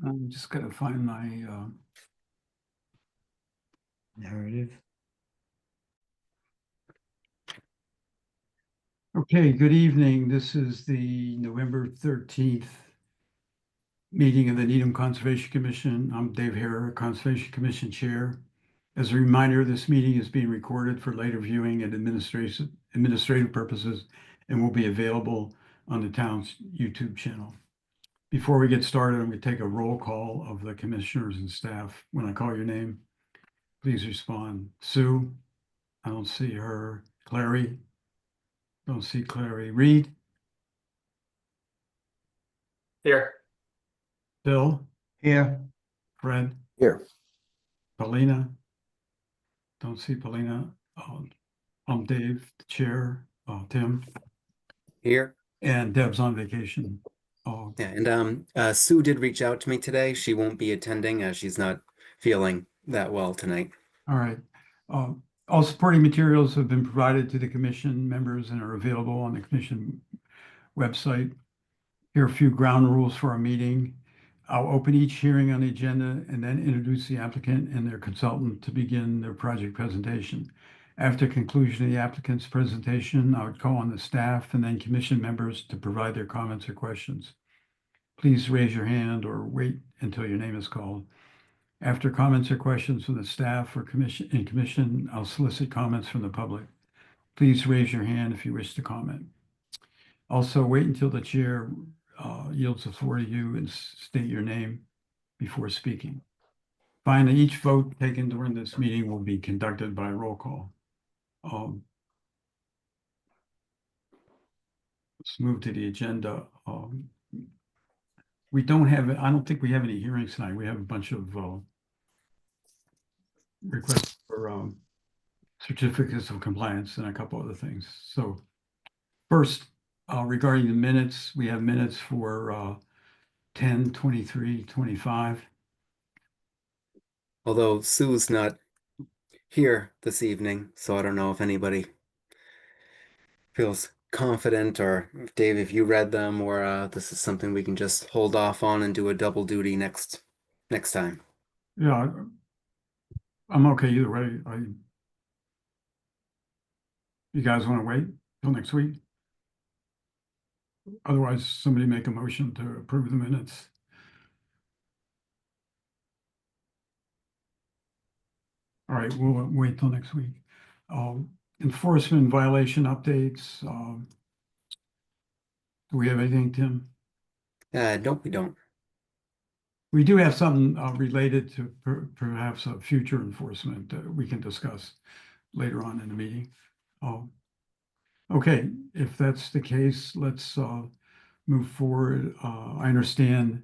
I'm just gonna find my narrative. Okay, good evening. This is the November 13th meeting of the Needham Conservation Commission. I'm Dave Hare, Conservation Commission Chair. As a reminder, this meeting is being recorded for later viewing and administrative purposes and will be available on the town's YouTube channel. Before we get started, I'm going to take a roll call of the commissioners and staff. When I call your name, please respond. Sue? I don't see her. Clary? Don't see Clary. Reed? Here. Bill? Here. Fred? Here. Paulina? Don't see Paulina. I'm Dave, the chair. Tim? Here. And Deb's on vacation. Yeah, and Sue did reach out to me today. She won't be attending as she's not feeling that well tonight. All right. All supporting materials have been provided to the commission members and are available on the commission website. Here are a few ground rules for our meeting. I'll open each hearing on the agenda and then introduce the applicant and their consultant to begin their project presentation. After conclusion of the applicant's presentation, I would call on the staff and then commission members to provide their comments or questions. Please raise your hand or wait until your name is called. After comments or questions from the staff or commission, I'll solicit comments from the public. Please raise your hand if you wish to comment. Also, wait until the chair yields the floor to you and state your name before speaking. Finally, each vote taken during this meeting will be conducted by roll call. Let's move to the agenda. I don't think we have any hearings tonight. We have a bunch of requests for certificates of compliance and a couple other things. So first, regarding the minutes, we have minutes for 10/23/25. Although Sue's not here this evening, so I don't know if anybody feels confident, or if, Dave, if you read them, or this is something we can just hold off on and do a double duty next time. Yeah, I'm okay either way. You guys want to wait till next week? Otherwise, somebody make a motion to approve the minutes. All right, we'll wait till next week. Enforcement violation updates. Do we have anything, Tim? Nope, we don't. We do have something related to perhaps a future enforcement that we can discuss later on in the meeting. Okay, if that's the case, let's move forward. I understand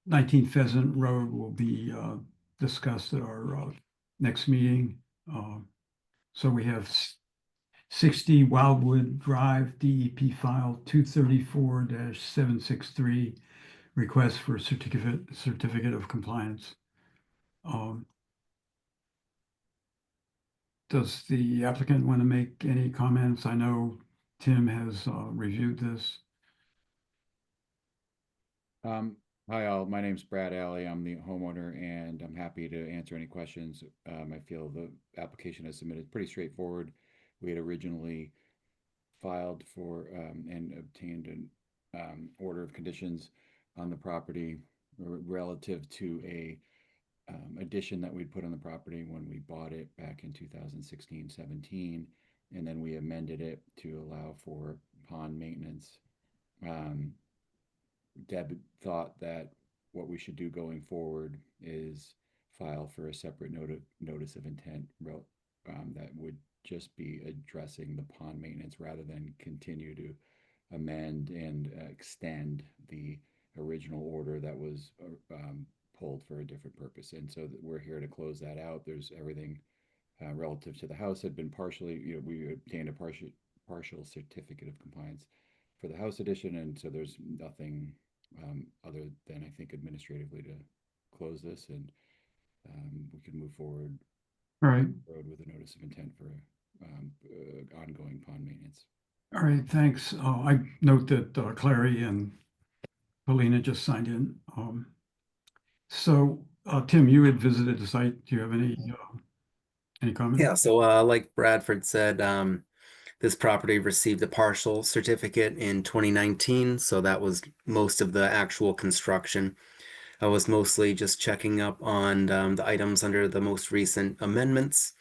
19 Pheasant Road will be discussed at our next meeting. So we have 60 Wildwood Drive, DEP file 234-763, request for certificate of compliance. Does the applicant want to make any comments? I know Tim has reviewed this. Hi all, my name's Brad Alley. I'm the homeowner and I'm happy to answer any questions. I feel the application as submitted pretty straightforward. We had originally filed for and obtained an order of conditions on the property relative to a addition that we'd put on the property when we bought it back in 2016-17, and then we amended it to allow for pond maintenance. Deb thought that what we should do going forward is file for a separate notice of intent that would just be addressing the pond maintenance rather than continue to amend and extend the original order that was pulled for a different purpose. And so we're here to close that out. There's everything relative to the house had been partially, we obtained a partial certificate of compliance for the house addition, and so there's nothing other than, I think, administratively to close this, and we can move forward. All right. With a notice of intent for ongoing pond maintenance. All right, thanks. I note that Clary and Paulina just signed in. So, Tim, you had visited the site. Do you have any comment? Yeah, so like Bradford said, this property received a partial certificate in 2019, so that was most of the actual construction. I was mostly just checking up on the items under the most recent amendments.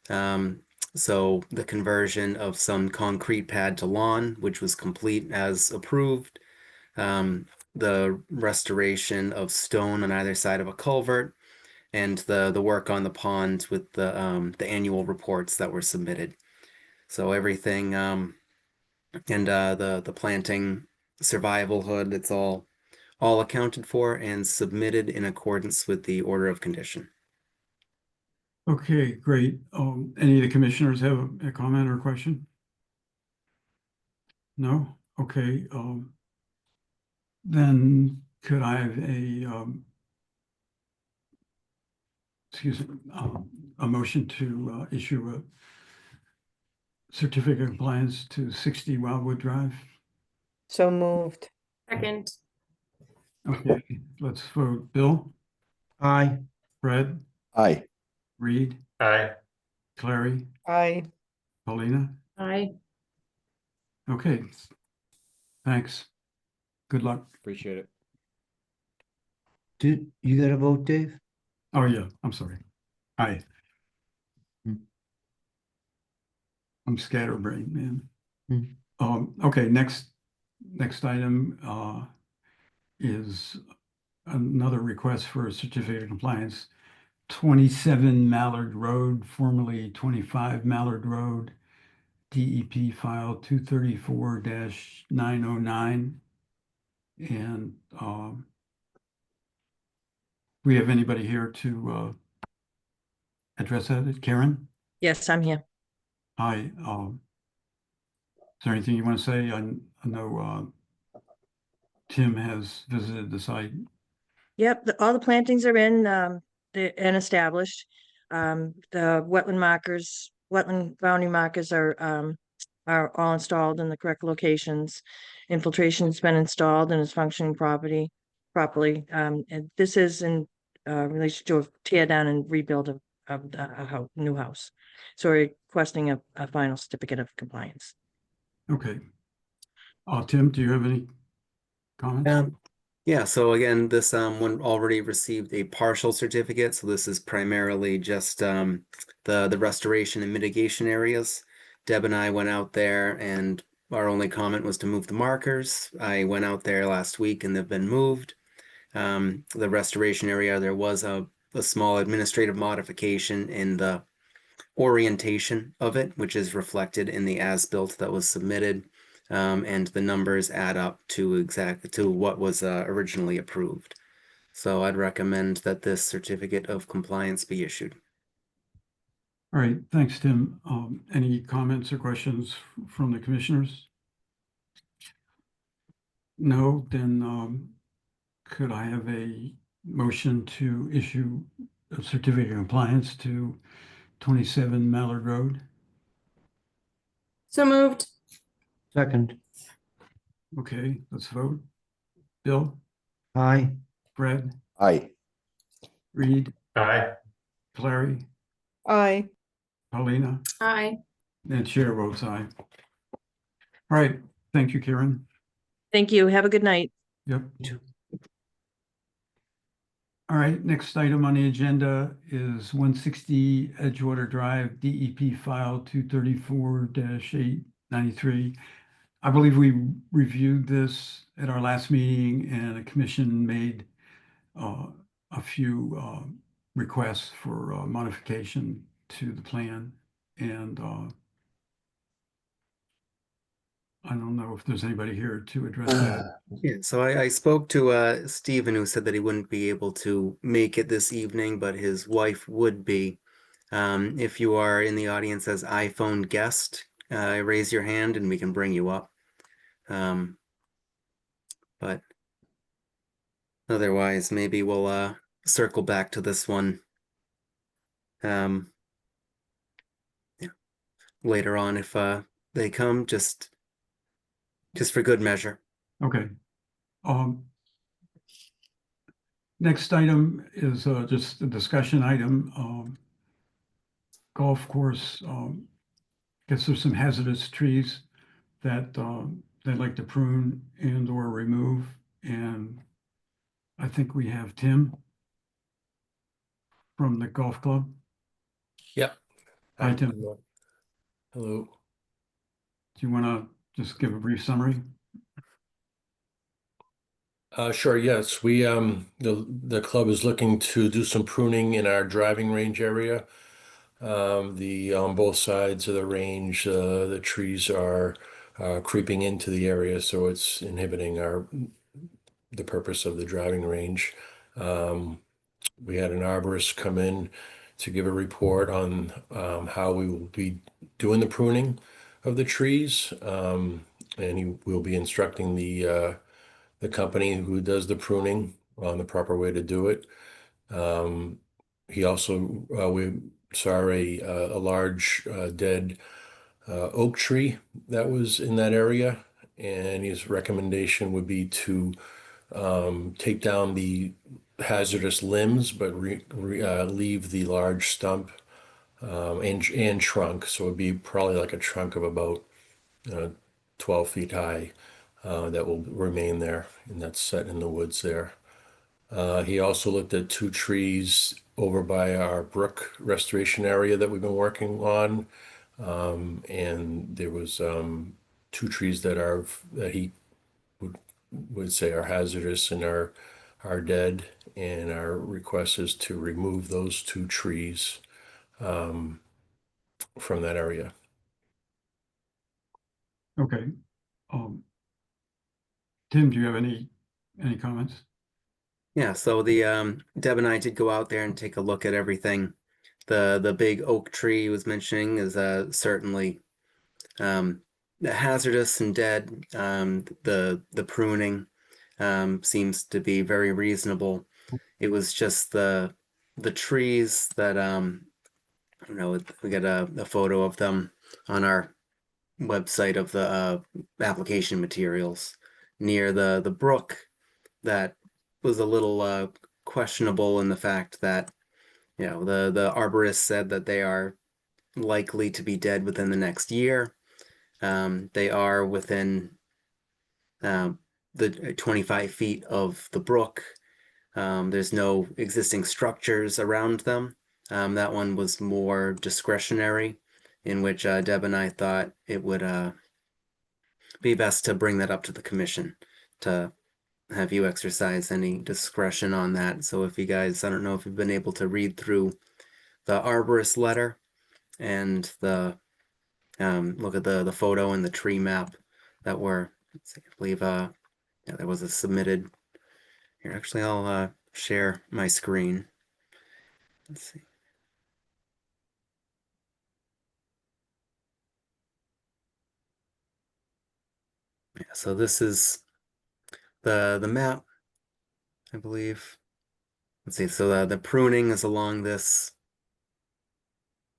Um, so the conversion of some concrete pad to lawn, which was complete as approved. The restoration of stone on either side of a culvert, and the work on the pond with the annual reports that were submitted. So everything and the planting survival hood, it's all accounted for and submitted in accordance with the order of condition. Okay, great. Any of the commissioners have a comment or question? No? Okay, then could I have excuse me, a motion to issue a certificate of compliance to 60 Wildwood Drive? So moved. Second. Okay, let's vote. Bill, Aye. Fred, Aye. Reed, Aye. Clary, Aye. Paulina? Aye. Okay, thanks. Good luck. Appreciate it. Did you got a vote, Dave? Oh, yeah, I'm sorry. Aye. Hmm. I'm scatterbrained, man. Hmm. Okay, next item is another request for a certificate of compliance. 27 Mallard Road, formerly 25 Mallard Road, DEP file 234-909. And we have anybody here to address that? Karen? Yes, I'm here. Hi. Is there anything you want to say? I know Tim has visited the site. Yep, all the plantings are in, and established. The wetland boundary markers are all installed in the correct locations. Infiltration's been installed and is functioning properly. And this is in relation to a tear down and rebuild of a new house. So we're requesting a final certificate of compliance. Okay. Tim, do you have any comments? Yeah, so again, this one already received a partial certificate, so this is primarily just the restoration and mitigation areas. Deb and I went out there, and our only comment was to move the markers. I went out there last week, and they've been moved. The restoration area, there was a small administrative modification in the orientation of it, which is reflected in the as-built that was submitted. And the numbers add up to what was originally approved. So I'd recommend that this certificate of compliance be issued. All right, thanks, Tim. Any comments or questions from the commissioners? No, then could I have a motion to issue a certificate of compliance to 27 Mallard Road? So moved. Second. Okay, let's vote. Bill, Aye. Fred, Aye. Reed, Aye. Clary, Aye. Paulina, Aye. and chair votes aye. All right, thank you, Karen. Thank you. Have a good night. Yep. All right, next item on the agenda is 160 Edgewater Drive, DEP file 234-893. I believe we reviewed this at our last meeting, and the commission made a few requests for modification to the plan. And I don't know if there's anybody here to address that. Yeah, so I spoke to Stephen, who said that he wouldn't be able to make it this evening, but his wife would be. If you are in the audience as iPhone guest, raise your hand and we can bring you up. But otherwise, maybe we'll circle back to this one yeah, later on if they come, just for good measure. Okay. Next item is just a discussion item. Golf course, guess there's some hazardous trees that they'd like to prune and or remove. And I think we have Tim from the golf club. Yep. Hi, Tim. Do Hello. you want to just give a brief summary? Sure, yes. The club is looking to do some pruning in our driving range area. On both sides of the range, the trees are creeping into the area, so it's inhibiting the purpose of the driving range. We had an arborist come in to give a report on how we will be doing the pruning of the trees. And he will be instructing the company who does the pruning on the proper way to do it. We saw a large dead oak tree that was in that area, and his recommendation would be to take down the hazardous limbs, but leave the large stump and trunk. So it'd be probably like a trunk of about 12 feet high that will remain there, and that's set in the woods there. He also looked at 2 trees over by our brook restoration area that we've been working on. And there was 2 trees that he would say are hazardous and are dead. And our request is to remove those 2 trees from that area. Okay. Tim, do you have any comments? Yeah, so the Deb and I did go out there and take a look at everything. The big oak tree he was mentioning is certainly hazardous and dead. The pruning seems to be very reasonable. It was just the trees that you know, we got a photo of them on our website of the application materials near the brook that was a little questionable in the fact that, you know, the arborist said that they are likely to be dead within the next year. They are within the 25 feet of the brook. There's no existing structures around them. That one was more discretionary, in which Deb and I thought it would be best to bring that up to the commission to have you exercise any discretion on that. So if you guys, I don't know if you've been able to read through the arborist letter and the look at the photo and the tree map that were, let's see, I believe yeah, there was a submitted here. Actually, I'll share my screen. Let's see. Yeah, so this is the map, I believe. Let's see, so the pruning is along this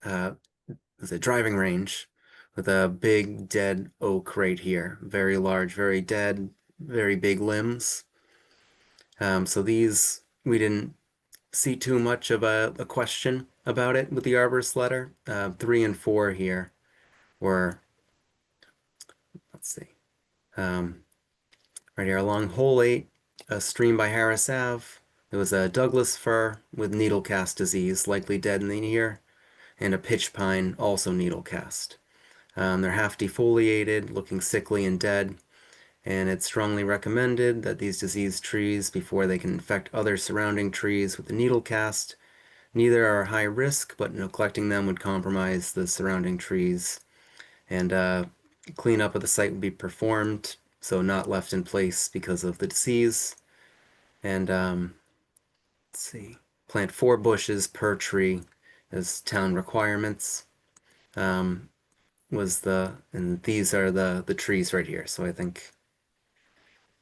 is a driving range with a big dead oak right here. Very large, very dead, very big limbs. So these, we didn't see too much of a question about it with the arborist letter. 3 and 4 here were, let's see, right here along hole 8, a stream by Harris Ave. There was a Douglas fir with needle cast disease, likely dead in the year, and a pitch pine, also needle cast. They're half defoliated, looking sickly and dead, and it's strongly recommended that these diseased trees, before they can infect other surrounding trees with the needle cast, neither are high risk, but neglecting them would compromise the surrounding trees. And cleanup of the site would be performed, so not left in place because of the disease. And let's see, plant 4 bushes per tree as town requirements. And these are the trees right here. So I think,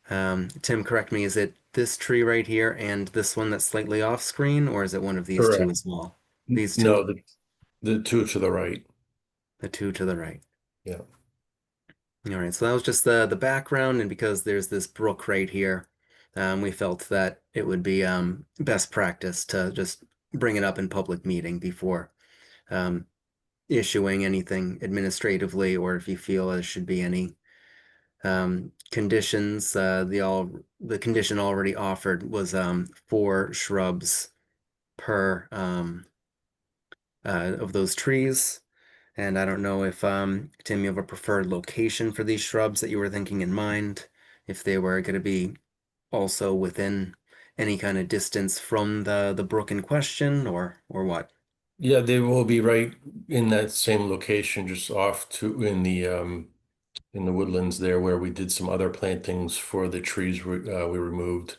Tim, correct me, is it this tree right here and this one that's slightly off screen, or is it one of these 2 Correct. as well? These 2? No, the 2 to the right. The 2 to the right. Yeah. All right, so that was just the background, and because there's this brook right here, we felt that it would be best practice to just bring it up in public meeting before um, issuing anything administratively, or if you feel there should be any conditions. The condition already offered was 4 shrubs per of those trees. And I don't know if Tim, you have a preferred location for these shrubs that you were thinking in mind, if they were going to be also within any kind of distance from the brook in question, or what? Yeah, they will be right in that same location, just off to in the woodlands there where we did some other plantings for the trees we removed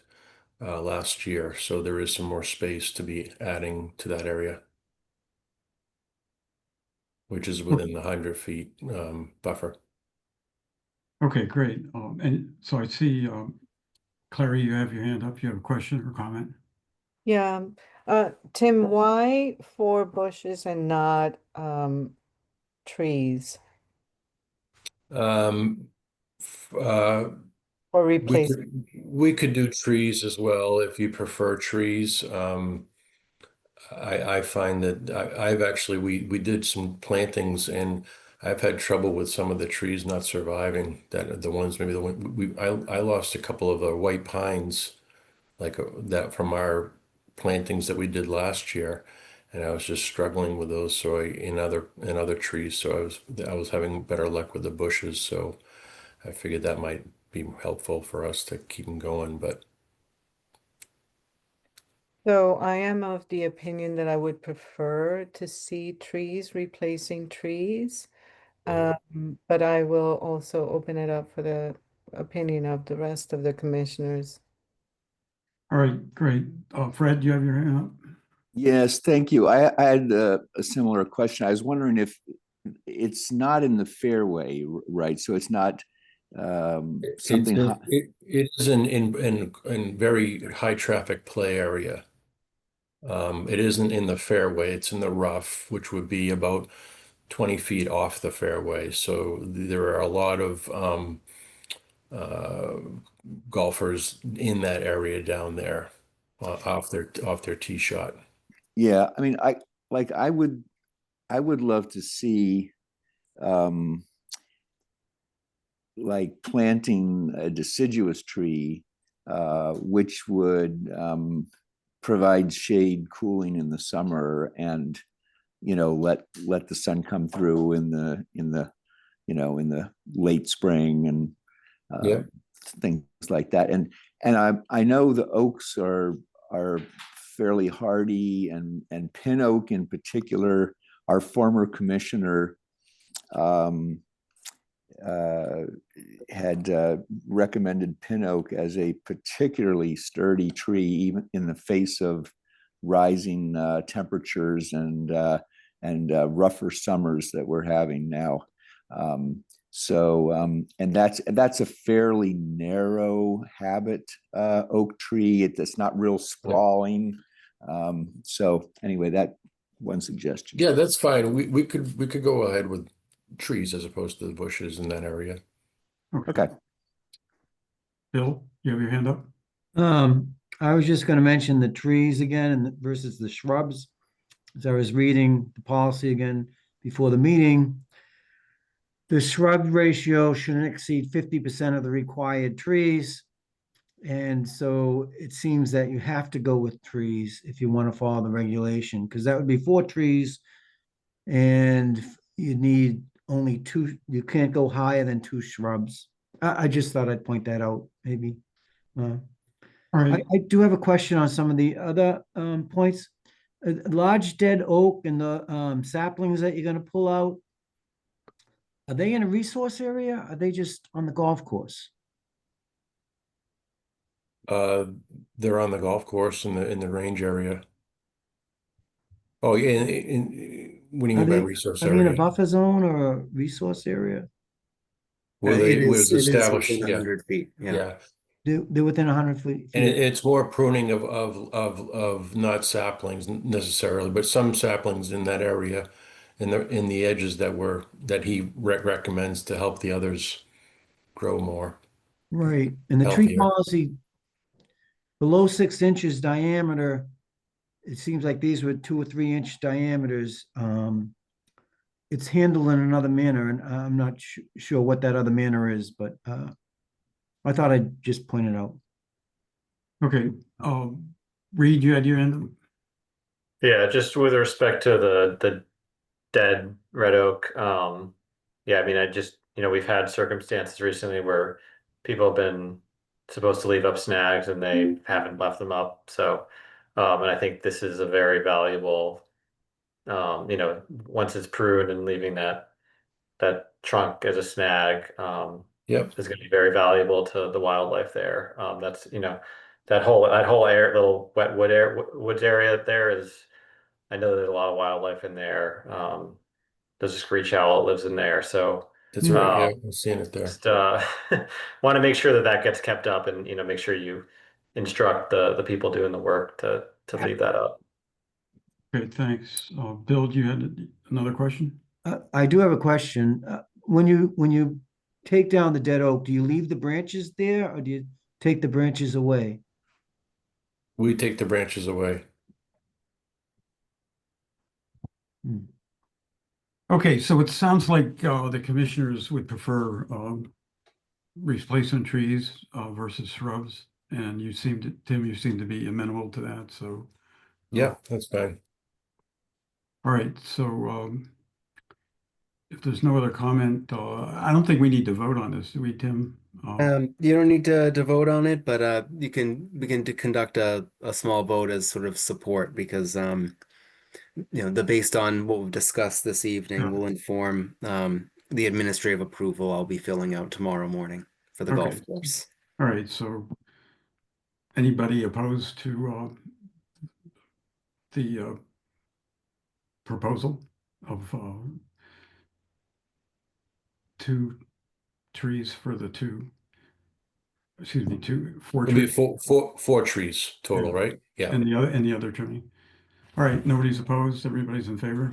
last year. So there is some more space to be adding to that area, which is within the 100 feet buffer. Okay, great. And so I see, Clary, you have your hand up. You have a question or comment? Yeah, Tim, why 4 bushes and not trees Um, or we replace? we could do trees as well if you prefer trees. I find that I've actually we did some plantings and I've had trouble with some of the trees not surviving. That the ones maybe the one I lost a couple of the white pines like that from our plantings that we did last year, and I was just struggling with those. So in other trees, so I was having better luck with the bushes. So I figured that might be helpful for us to keep them going. But So I am of the opinion that I would prefer to see trees replacing trees. But I will also open it up for the opinion of the rest of the commissioners. All right, great. Fred, you have your hand up? Yes, thank you. I had a similar question. I was wondering if it's not in the fairway, right? So it's not something. it is in very high traffic play area. It isn't in the fairway, it's in the rough, which would be about 20 feet off the fairway. So there are a lot of uh, golfers in that area down there off their tee shot. Yeah, I mean, I would love to see um, like planting a deciduous tree, which would provide shade, cooling in the summer, and let the sun come through in the in the late spring and Yeah. things like that. And I know the oaks are fairly hardy, and pin oak in particular. Our former commissioner uh, had recommended pin oak as a particularly sturdy tree, even in the face of rising temperatures and rougher summers that we're having now. And that's a fairly narrow habit oak tree. It's not real sprawling. So anyway, that one suggestion. Yeah, that's fine. We could go ahead with trees as opposed to the bushes in that area. Okay. Bill, you have your hand up? I was just gonna mention the trees again and versus the shrubs. As I was reading the policy again before the meeting, the shrub ratio shouldn't exceed 50% of the required trees. And so it seems that you have to go with trees if you want to follow the regulation, because that would be 4 trees. And you need only 2, you can't go higher than 2 shrubs. I just thought I'd point that out, maybe. All right, I do have a question on some of the other points. A large dead oak and the saplings that you're gonna pull out, are they in a resource area? Are they just on the golf course? They're on the golf course in the range area. Oh, yeah. What do you Are mean by they, resource are they in a area? buffer zone or a resource area? Where It was is established, within yeah, 100 feet. Yeah. yeah. They're within 100 feet. And it's more pruning of not saplings necessarily, but some saplings in that area, in the edges that he recommends to help the others grow more Right, and the tree healthier. policy below 6 inches diameter, it seems like these were 2 or 3 inch diameters. It's handled in another manner, and I'm not sure what that other manner is, but I thought I'd just point it out. Okay, Reed, you had your end? Yeah, just with respect to the dead red oak, yeah, I mean, I just, we've had circumstances recently where people have been supposed to leave up snags and they haven't left them up. So, and I think this is a very valuable, once it's pruned and leaving that trunk as a snag, Yep. is going to be very valuable to the wildlife there. That's, that whole little wet woods area there is, I know there's a lot of wildlife in there. There's a screech owl that lives in there. So That's right. Yeah, I'm seeing it there. just want to make sure that that gets kept up and, make sure you instruct the people doing the work to leave that up. Okay, thanks. Bill, you had another question? I do have a question. When you take down the dead oak, do you leave the branches there or do you take the branches away? We take the branches away. Okay, so it sounds like the commissioners would prefer replacement trees versus shrubs, and Tim, you seem to be amenable to that, so. Yeah, that's fine. All right, so if there's no other comment, I don't think we need to vote on this, do we, Tim? You don't need to vote on it, but we can conduct a small vote as sort of support because based on what we've discussed this evening Yeah. will inform the administrative approval I'll be filling out tomorrow morning for the Okay. golf course. All right, so anybody opposed to the proposal of 2 trees for the 4 It'll be trees four trees total, right? Yeah. and the other tree? All right, nobody's opposed, everybody's in favor?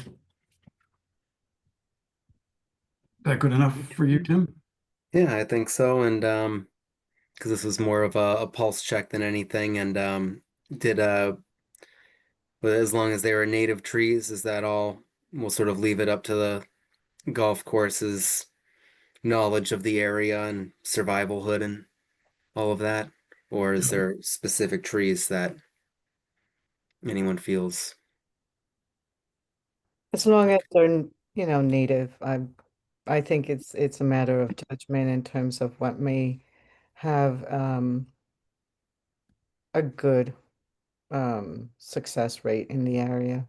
That good enough for you, Tim? Yeah, I think so. And because this was more of a pulse check than anything, and did but as long as they were native trees, is that all? We'll sort of leave it up to the golf course's knowledge of the area and survivalhood and all of that, or is there specific trees that anyone feels? As long as they're, native, I think it's a matter of judgment in terms of what may have a good success rate in the area.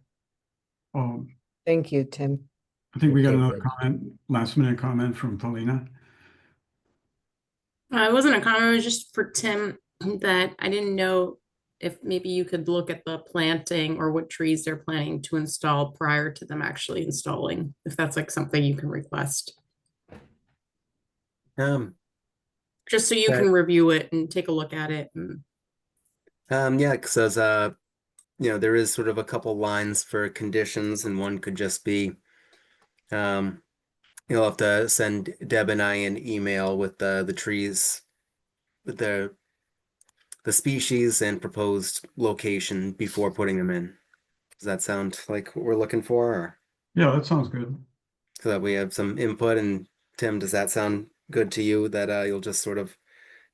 Um, Thank you, Tim. I think we got Okay, another good. comment, last minute comment from Paulina. It wasn't a comment, it was just for Tim that I didn't know if maybe you could look at the planting or what trees they're planning to install prior to them actually installing, if that's like something you can request, just so you Okay. can review it and take a look at it. And Yeah, because there is sort of a couple lines for conditions, and one could just be, you'll have to send Deb and I an email with the trees, with the species and proposed location before putting them in. Does that sound like what we're looking for, or Yeah, that sounds good. so that we have some input? And Tim, does that sound good to you? That you'll just sort of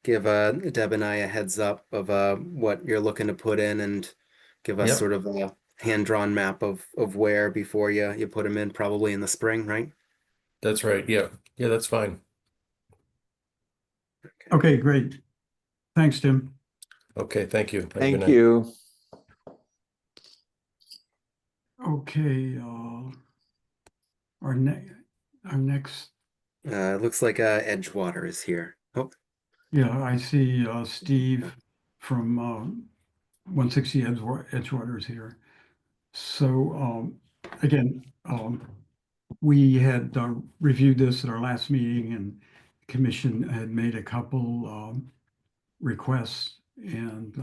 give Deb and I a heads up of what you're looking to put in, and give us Yep. sort of a hand-drawn map of where before you put them in, probably in the spring, right? That's right. Yeah. Yeah, that's fine. Okay, great. Thanks, Tim. Okay, thank you. Have a good Thank night. you. Okay, our next, It looks like Edgewater is here. Oh, yeah, I see Steve from 160 Edgewater is here. So again, we had reviewed this at our last meeting, and the commission had made a couple requests, and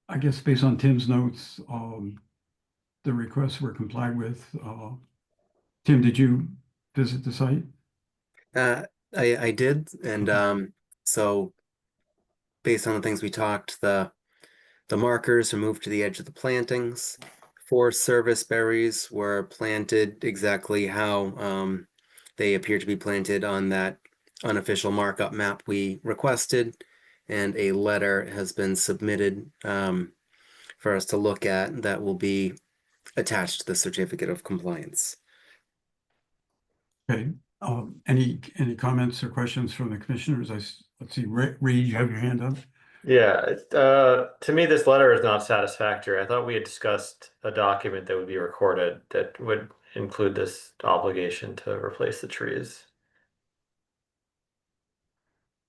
I guess based on Tim's notes, the requests were complied with. Tim, did you visit the site? I did, and so based on the things we talked, the markers are moved to the edge of the plantings. 4 service berries were planted exactly how they appear to be planted on that unofficial markup map we requested, and a letter has been submitted for us to look at that will be attached to the certificate of compliance. Okay, any comments or questions from the commissioners? Let's see, Reed, you have your hand up? Yeah, to me, this letter is not satisfactory. I thought we had discussed a document that would be recorded that would include this obligation to replace the trees.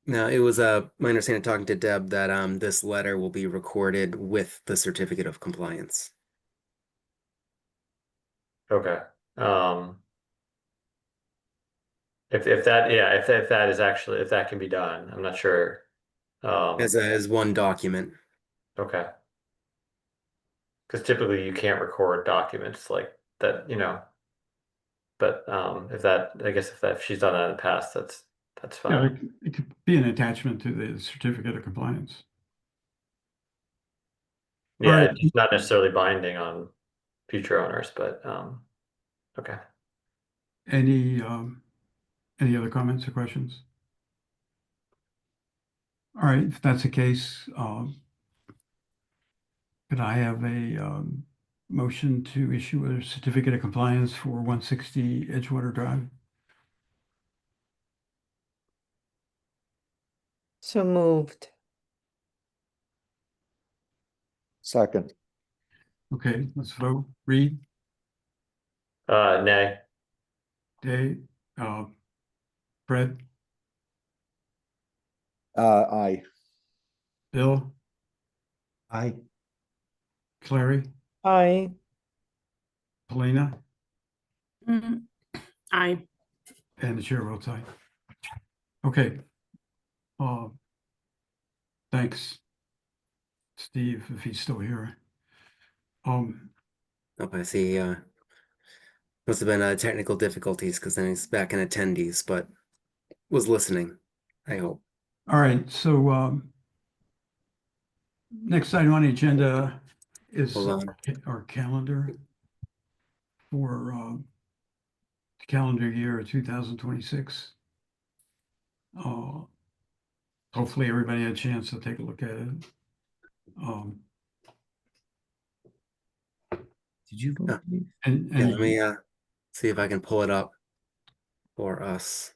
Now, it was my understanding talking to Deb that this letter will be recorded with the certificate of compliance. Okay. If that, yeah, if that is actually, if that can be done, I'm not sure. As one document. Okay. Because typically you can't record documents like that, but if that, I guess if she's done that in the past, that's Yeah, fine. it could be an attachment to the certificate of compliance. Yeah, Alright. it's not necessarily binding on future owners, but okay. Any other comments or questions? All right, if that's the case, could I have a motion to issue a certificate of compliance for 160 Edgewater Drive? So moved. Second. Okay, let's vote. Reed, Nay. Dave, Fred, Aye. Bill, Aye. Clary, Aye. Polina, Aye. and the chair votes aye. Okay. Thanks, Steve, if he's still here. Oh, I see. Must have been technical difficulties because then he's back in attendees, but was listening, I hope. All right, so next item on the agenda is Hold on. our calendar for calendar year 2026. Hopefully everybody had a chance to take a look at it. Did you vote? Dave? And Yeah, let me see if I can pull it up for us.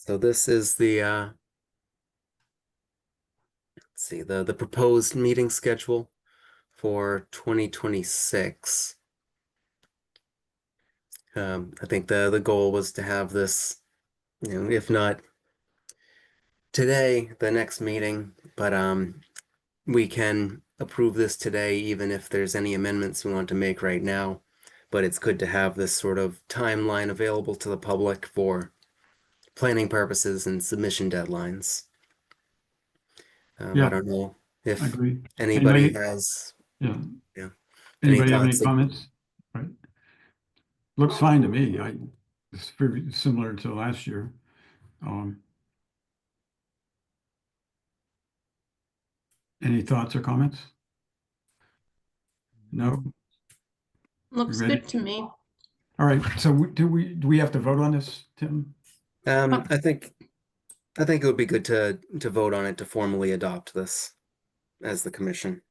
So this is the let's see, the proposed meeting schedule for 2026. I think the goal was to have this, if not today, the next meeting, but we can approve this today, even if there's any amendments we want to make right now. But it's good to have this sort of timeline available to the public for planning purposes and submission deadlines. Yeah, I don't know if I agree. anybody has, Yeah. yeah. Anybody have any thoughts? comments? Right. Looks fine to me. It's very similar to last year. Any thoughts or comments? No? Looks ready? good to me. All right, so do we have to vote on this, Tim? I think it would be good to vote on it to formally adopt this as the commission.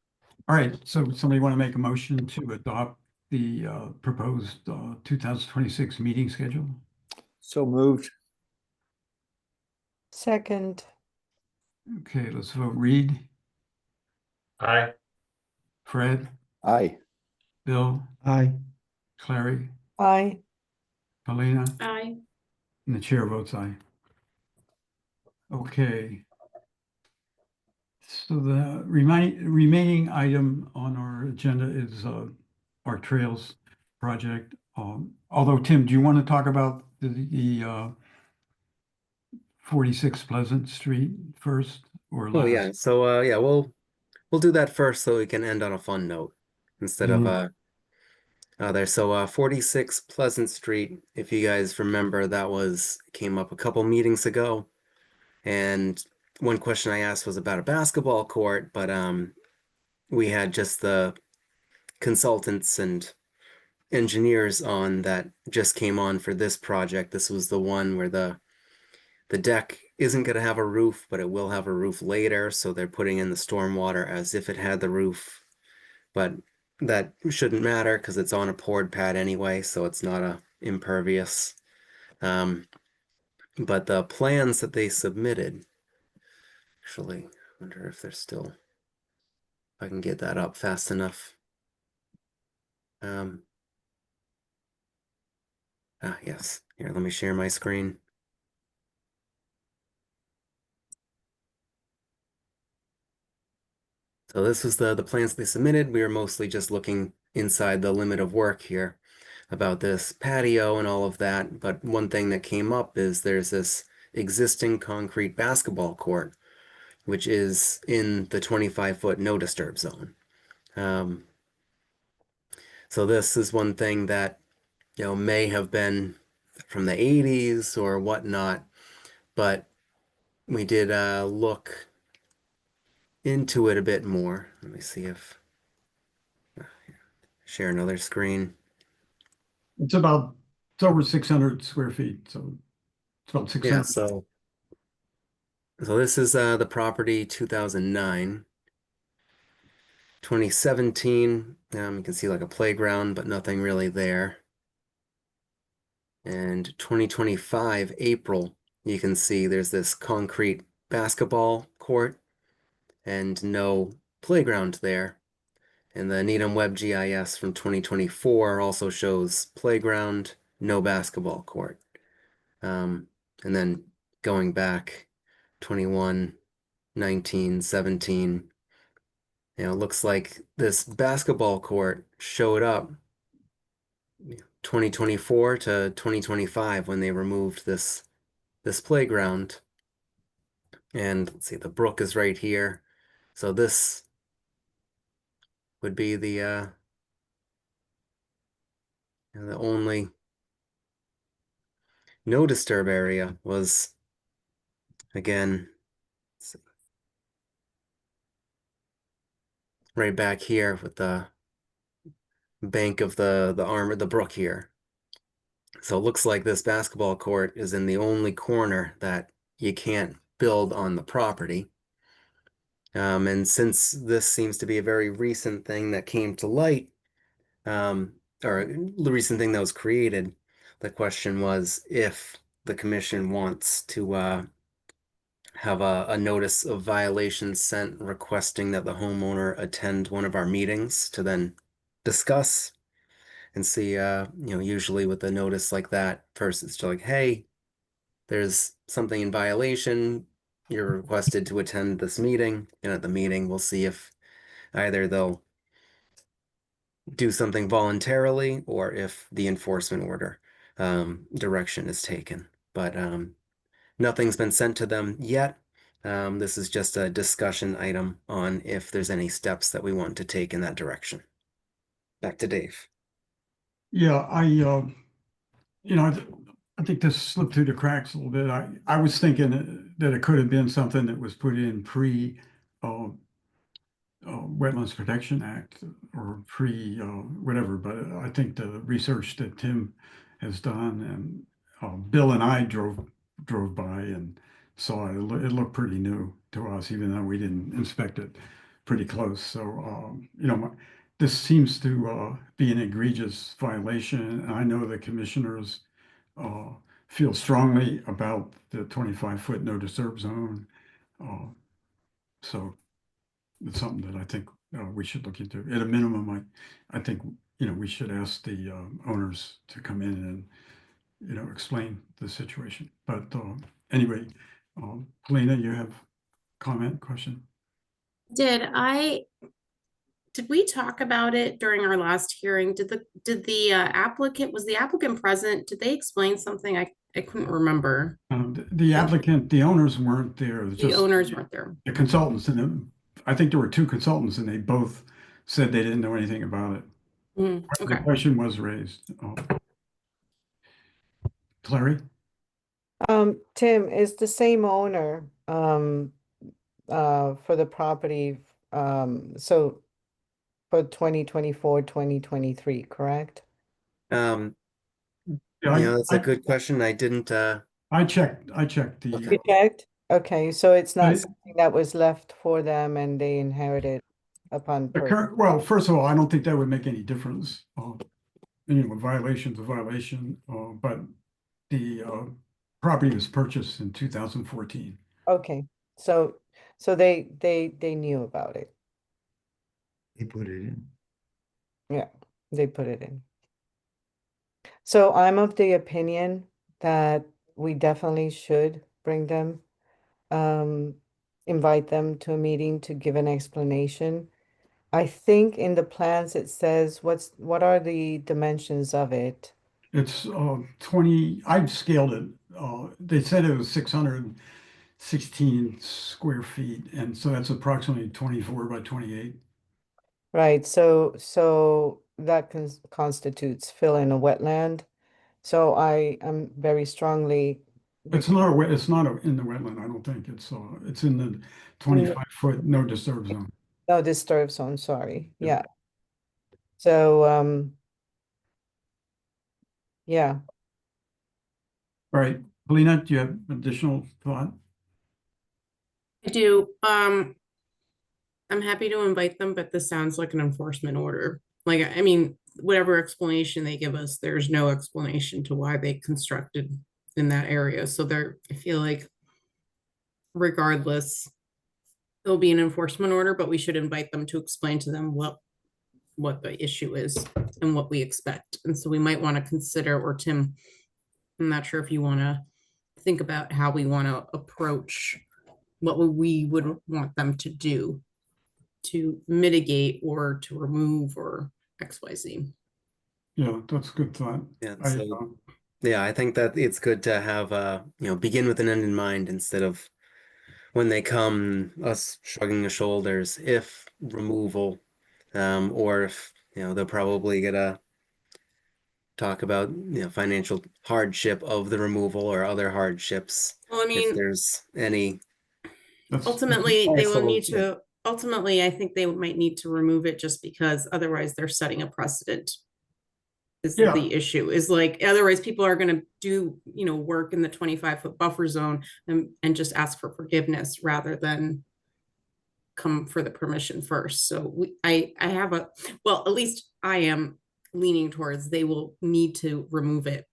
All right, so somebody want to make a motion to adopt the proposed 2026 meeting schedule? So moved. Second. Okay, let's vote. Reed, Aye. Fred, Aye. Bill, Aye. Clary, Aye. Paulina, Aye. and the chair votes aye. Okay. So the remaining item on our agenda is our trails project. Although, Tim, do you want to talk about the 46 Pleasant Street first or Oh yeah, last? so yeah, we'll do that first so we can end on a fun note instead of Mhm. there. So 46 Pleasant Street, if you guys remember, that came up a couple meetings ago. And one question I asked was about a basketball court, but we had just the consultants and engineers on that just came on for this project. This was the one where the deck isn't going to have a roof, but it will have a roof later. So they're putting in the stormwater as if it had the roof, but that shouldn't matter because it's on a poured pad anyway, so it's not a impervious. But the plans that they submitted, actually, I wonder if they're still, if I can get that up fast enough. Yes, here, let me share my screen. So this was the plans they submitted. We were mostly just looking inside the limit of work here about this patio and all of that. But one thing that came up is there's this existing concrete basketball court, which is in the 25-foot no disturb zone. So this is one thing that, may have been from the 80s or whatnot, but we did look into it a bit more. Let me see if share another screen. It's over 600 square feet, so it's about 600. Yeah, so this is the property 2009. 2017, you can see like a playground, but nothing really there. And 2025, April, you can see there's this concrete basketball court and no playground there. And the Needham Web GIS from 2024 also shows playground, no basketball court. And then going back 21, 19, 17, it looks like this basketball court showed up 2024 to 2025 when they removed this playground. And let's see, the brook is right here. So this would be the only no disturb area was, again, let's see, right back here with the bank of the arm of the brook here. So it looks like this basketball court is in the only corner that you can't build on the property. And since this seems to be a very recent thing that came to light, or the recent thing that was created, the question was if the commission wants to have a notice of violation sent requesting that the homeowner attend one of our meetings to then discuss and see, usually with a notice like that, first it's just like, hey, there's something in violation. You're requested to attend this meeting, and at the meeting, we'll see if either they'll do something voluntarily or if the enforcement order direction is taken. But nothing's been sent to them yet. This is just a discussion item on if there's any steps that we want to take in that direction. Back to Dave. Yeah, I think this slipped through the cracks a little bit. I was thinking that it could have been something that was put in pre Wetlands Protection Act or pre whatever, but I think the research that Tim has done and Bill and I drove by and saw it. It looked pretty new to us, even though we didn't inspect it pretty close. So this seems to be an egregious violation. And I know the commissioners feel strongly about the 25-foot no disturb zone. So it's something that I think we should look into. At a minimum, I think we should ask the owners to come in and explain the situation. But anyway, Polina, you have comment, question? Did we talk about it during our last hearing? Was the applicant present? Did they explain something? I couldn't remember. The applicant, the owners weren't there. It was The just owners weren't there. the consultants, and I think there were two consultants, and they both said they didn't know anything about it. Mm, The okay. question was raised. Clary? Tim, is the same owner, for the property, so for 2024, 2023, correct? Um, Yeah, that's a good question. I didn't, I checked the, You checked? Okay, so it's not I- something that was left for them and they inherited upon the purchase. current, well, first of all, I don't think that would make any difference. Violation's a violation, but the property was purchased in 2014. Okay, so they knew about it. He put it in. Yeah, they put it in. So I'm of the opinion that we definitely should bring them, invite them to a meeting to give an explanation. I think in the plans it says, what are the dimensions of it? It's 20, I've scaled it. They said it was 616 square feet, and so that's approximately 24 by 28. Right, so that constitutes fill in a wetland. So I am very strongly, It's not in the wetland, I don't think. It's in the 25-foot no disturb zone. no disturb zone, sorry, Yeah. yeah. So, yeah, All right, Polina, do you have additional thought? I do. I'm happy to invite them, but this sounds like an enforcement order. Like, I mean, whatever explanation they give us, there's no explanation to why they constructed in that area. So I feel like regardless, there'll be an enforcement order, but we should invite them to explain to them what the issue is and what we expect. And so we might want to consider, or Tim, I'm not sure if you want to think about how we want to approach what we would want them to do to mitigate or to remove or XYZ. Yeah, that's a good thought. yeah, I, so, yeah, I think that it's good to have, begin with an end in mind instead of when they come, us shrugging the shoulders, if removal, or if, they'll probably get a talk about, financial hardship of the removal or other hardships. Well, I If mean, there's any, ultimately, Yeah, they will so, need yeah. to, ultimately, I think they might need to remove it just because otherwise they're setting a precedent. Is Yeah. the issue is like, otherwise people are going to do, work in the 25-foot buffer zone and just ask for forgiveness rather than come for the permission first. So I have well, at least I am leaning towards they will need to remove it.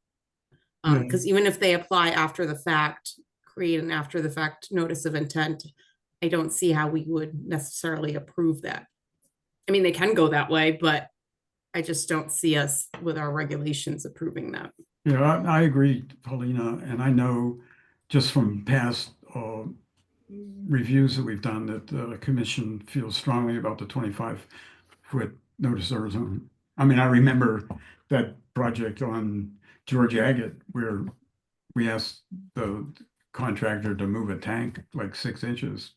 Because even if they apply after the fact, create an after the fact notice of intent, I don't see how we would necessarily approve that. I mean, they can go that way, but I just don't see us with our regulations approving that. Yeah, I agree, Paulina, and I know just from past reviews that we've done that the commission feels strongly about the 25-foot no disturb zone. I mean, I remember that project on George Agate where we asked the contractor to move a tank like 6 inches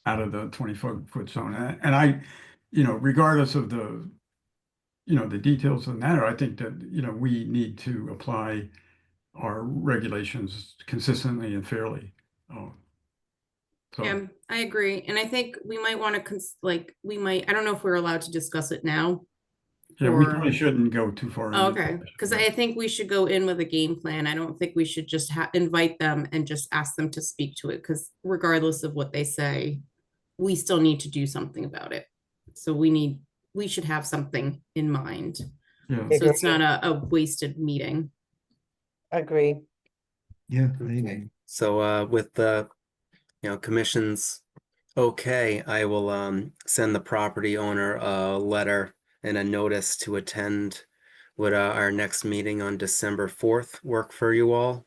out of the 20-foot zone. And I, regardless of the details of the matter, I think that, we need to apply our regulations consistently and fairly. So, Yeah, I agree. And I think we might want to I don't know if we're allowed to discuss it now. yeah, we or- probably shouldn't go too far. Oh, into okay, it. because I think we should go in with a game plan. I don't think we should just invite them and just ask them to speak to it, because regardless of what they say, we still need to do something about it. So we should have something in mind. Yeah, So it's not a wasted meeting. agree. Yeah, I Okay. agree. So with the commission's okay, I will send the property owner a letter and a notice to attend. Would our next meeting on December 4th work for you all?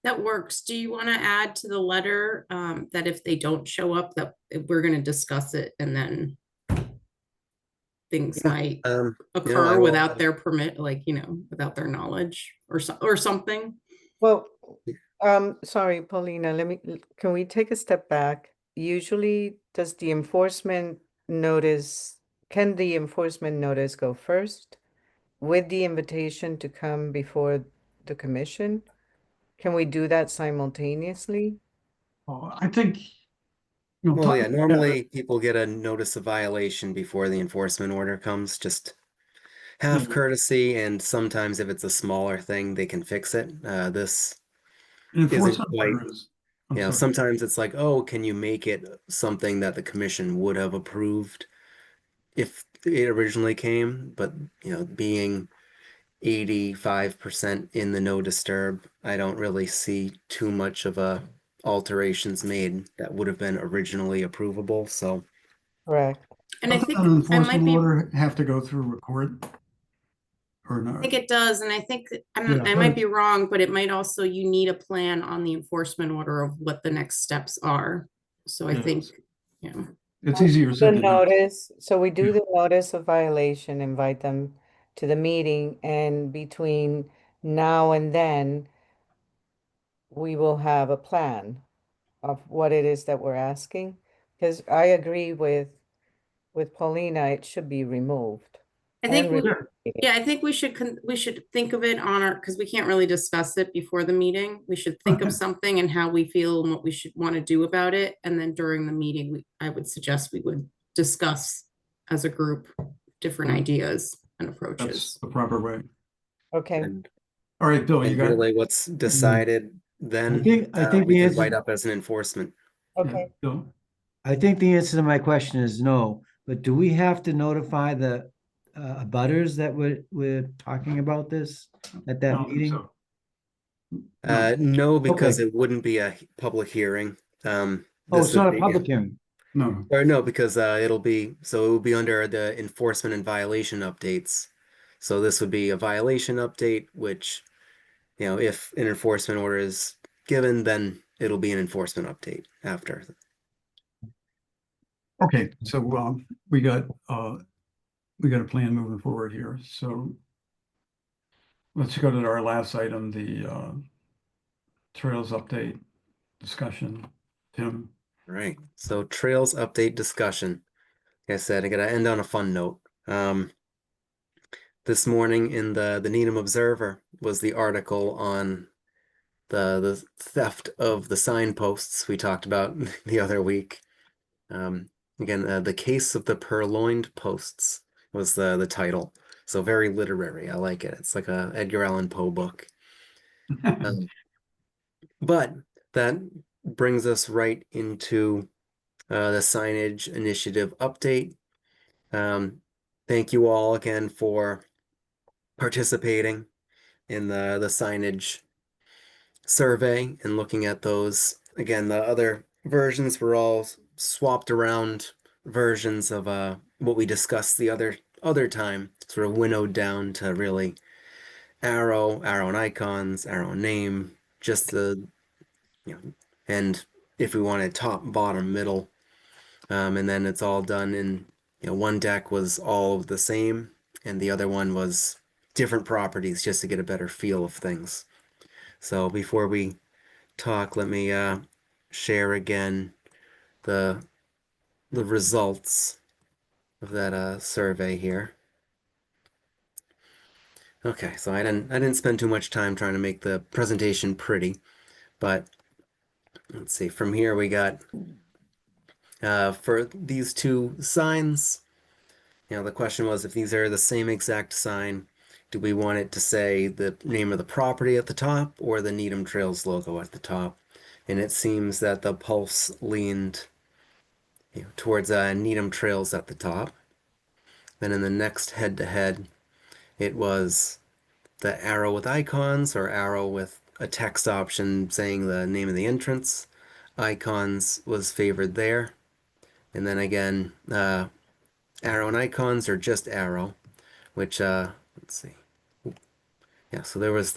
That works. Do you want to add to the letter that if they don't show up, that we're going to discuss it and then things Yeah, might you know, I occur will- without their permit, like, without their knowledge or something. Well, sorry, Paulina, can we take a step back? Usually, does the enforcement notice, can the enforcement notice go first with the invitation to come before the commission? Can we do that simultaneously? I think. Well, yeah, normally people get a notice of violation before the enforcement order comes, just have Yeah. courtesy, and sometimes if it's a smaller thing, they can fix it. This Enforcement quite- orders. I'm sorry. sometimes it's like, oh, can you make it something that the commission would have approved if it originally came? But, being 85% in the no disturb, I don't really see too much of a alterations made that would have been originally approvable, so. Correct. And I Doesn't think an I enforcement might be, order have to go through a court? Or I not? think it does, and I think I Yeah, might but- be wrong, but it might also, you need a plan on the enforcement order of what the next steps are. So I Yes. think, yeah. It's easier The said than done. notice, so we do the notice of violation, invite them to the meeting, and between now and then, we will have a plan of what it is that we're asking. Because I agree with Paulina, it should be removed. I think and we- repeated. Yeah, I think we should think of it on our, because we can't really discuss it before the meeting. We should think of Okay. something and how we feel and what we should want to do about it. And then during the meeting, I would suggest we would discuss as a group different Yeah. ideas and That's approaches. the proper way. Okay, And, All right, Bill, you and got, really what's decided then, I think we the can answer- write up as an enforcement. yeah, okay. Bill? I think the answer to my question is no, but do we have to notify the abutters that we're talking about this at I that don't think meeting? so. No. No, because Okay. it wouldn't be a public hearing. Oh, This it's not would a be- public hearing. No, Or no, because it will be under the enforcement and violation updates. So this would be a violation update, which, if an enforcement order is given, then it'll be an enforcement update after. okay, so we got a plan moving forward here, so. Let's go to our last item, the trails update discussion. Tim? Right. So trails update discussion. Like I said, I gotta end on a fun note. This morning in the Needham Observer was the article on the theft of the signposts we talked about the other week. Again, the case of the purloined posts was the title. So very literary. I like it. It's like a Edgar Allan Poe book. But that brings us right into the signage initiative update. Thank you all again for participating in the signage survey and looking at those. Again, the other versions were all swapped around versions of what we discussed the other time, sort of winnowed down to really arrow and icons, arrow and name, just and if we wanted top, bottom, middle, and then it's all done in, one deck was all the same and the other one was different properties just to get a better feel of things. So before we talk, let me share again the results of that survey here. Okay, so I didn't spend too much time trying to make the presentation pretty, but let's see. From here we got for these two signs. The question was if these are the same exact sign, do we want it to say the name of the property at the top or the Needham Trails logo at the top? And it seems that the Pulse leaned towards Needham Trails at the top. Then in the next head-to-head, it was the arrow with icons or arrow with a text option saying the name of the entrance. Icons was favored there. And then again, arrow and icons or just arrow, which, let's see. Yeah, so there was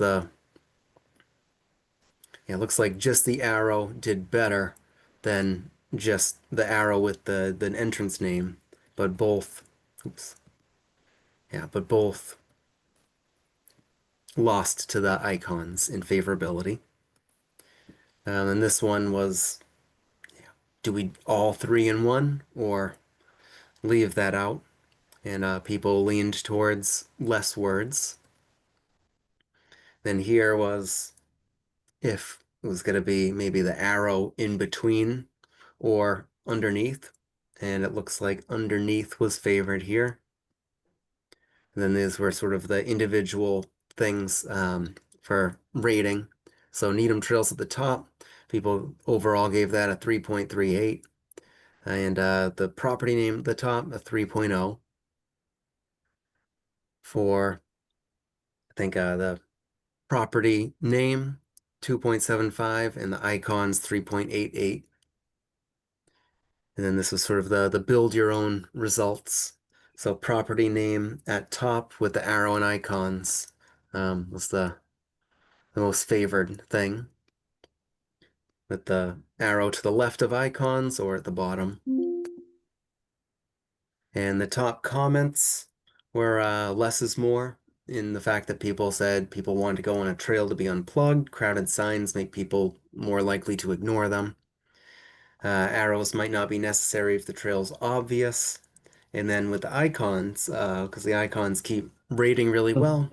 it looks like just the arrow did better than just the arrow with the entrance name, but both, oops, Yeah, but both lost to the icons in favorability. And this one was, do we all 3 in one or leave that out? And people leaned towards less words. Then here was if it was going to be maybe the arrow in between or underneath. And it looks like underneath was favored here. And then these were sort of the individual things for rating. So Needham Trails at the top, people overall gave that a 3.38. And the property name at the top, a 3.0. For, I think, the property name, 2.75, and the icons, 3.88. And then this was sort of the build your own results. So property name at top with the arrow and icons was the most favored thing, with the arrow to the left of icons or at the bottom. And the top comments were less is more, in the fact that people said people want to go on a trail to be unplugged. Crowded signs make people more likely to ignore them. Arrows might not be necessary if the trail's obvious. And then with the icons, because the icons keep rating really well,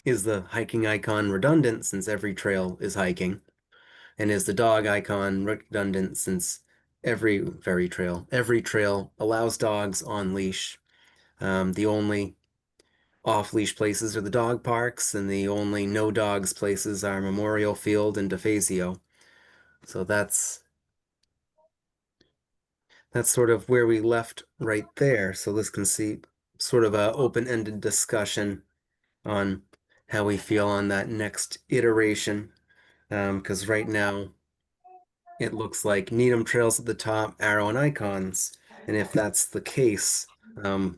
is the hiking icon redundant since every trail is hiking? And is the dog icon redundant since every trail allows dogs on leash? The only off-leash places are the dog parks, and the only no dogs places are Memorial Field and DeFazio. So that's sort of where we left right there. So this can see sort of a open-ended discussion on how we feel on that next iteration. Because right now it looks like Needham Trails at the top, arrow and icons. And if that's the case, the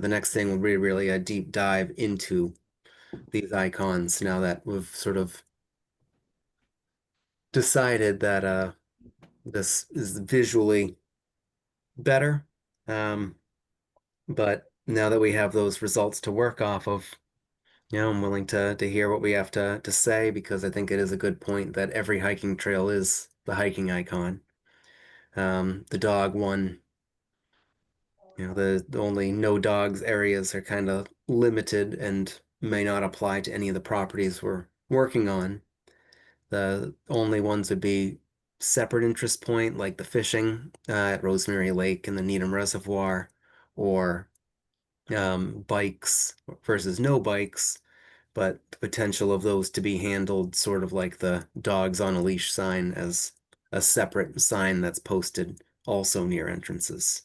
next thing will be really a deep dive into these icons now that we've sort of decided that this is visually better. But now that we have those results to work off of, I'm willing to hear what we have to say, because I think it is a good point that every hiking trail is the hiking icon. The dog one, the only no dogs areas are kind of limited and may not apply to any of the properties we're working on. The only ones would be separate interest point, like the fishing at Rosemary Lake and the Needham Reservoir, or bikes versus no bikes, but the potential of those to be handled sort of like the dogs on a leash sign as a separate sign that's posted also near entrances.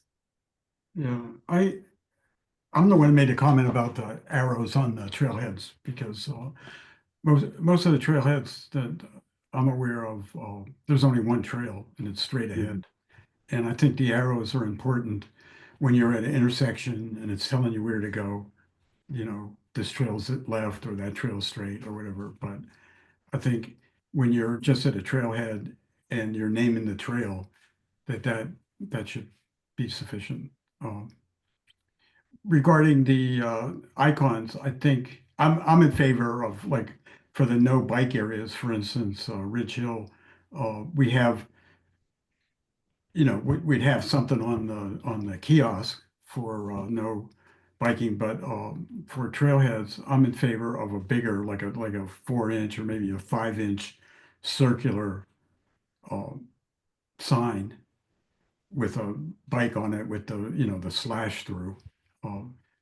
Yeah, I'm the one who made a comment about the arrows on the trailheads, because most of the trailheads that I'm aware of, there's only one trail and it's straight ahead. And I think the arrows are important when you're at an intersection and it's telling you where to go. This trail's at left or that trail's straight or whatever. But I think when you're just at a trailhead and you're naming the trail, that should be sufficient. Regarding the icons, I think I'm in favor of, like, for the no bike areas, for instance, Ridge Hill, we have, we'd have something on the kiosk for no biking, but for trailheads, I'm in favor of a bigger, like a 4-inch or maybe a 5-inch circular sign with a bike on it with the slash through.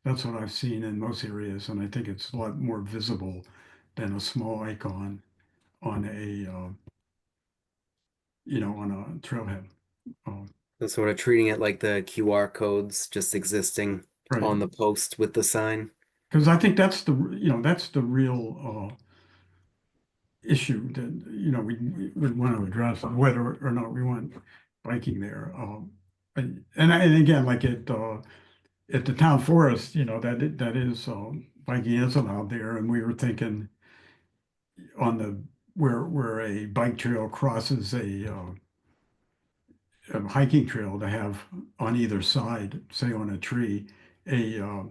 That's what I've seen in most areas, and I think it's a lot more visible than a small icon on on a trailhead. So sort of treating it like the QR codes just existing Right. on the post with the sign. Because I think that's the real issue that we would want to address, whether or not we want biking there. And again, like at the town forest, that is biking is allowed there, and we were thinking on the where a bike trail crosses a hiking trail, to have on either side, say on a tree, a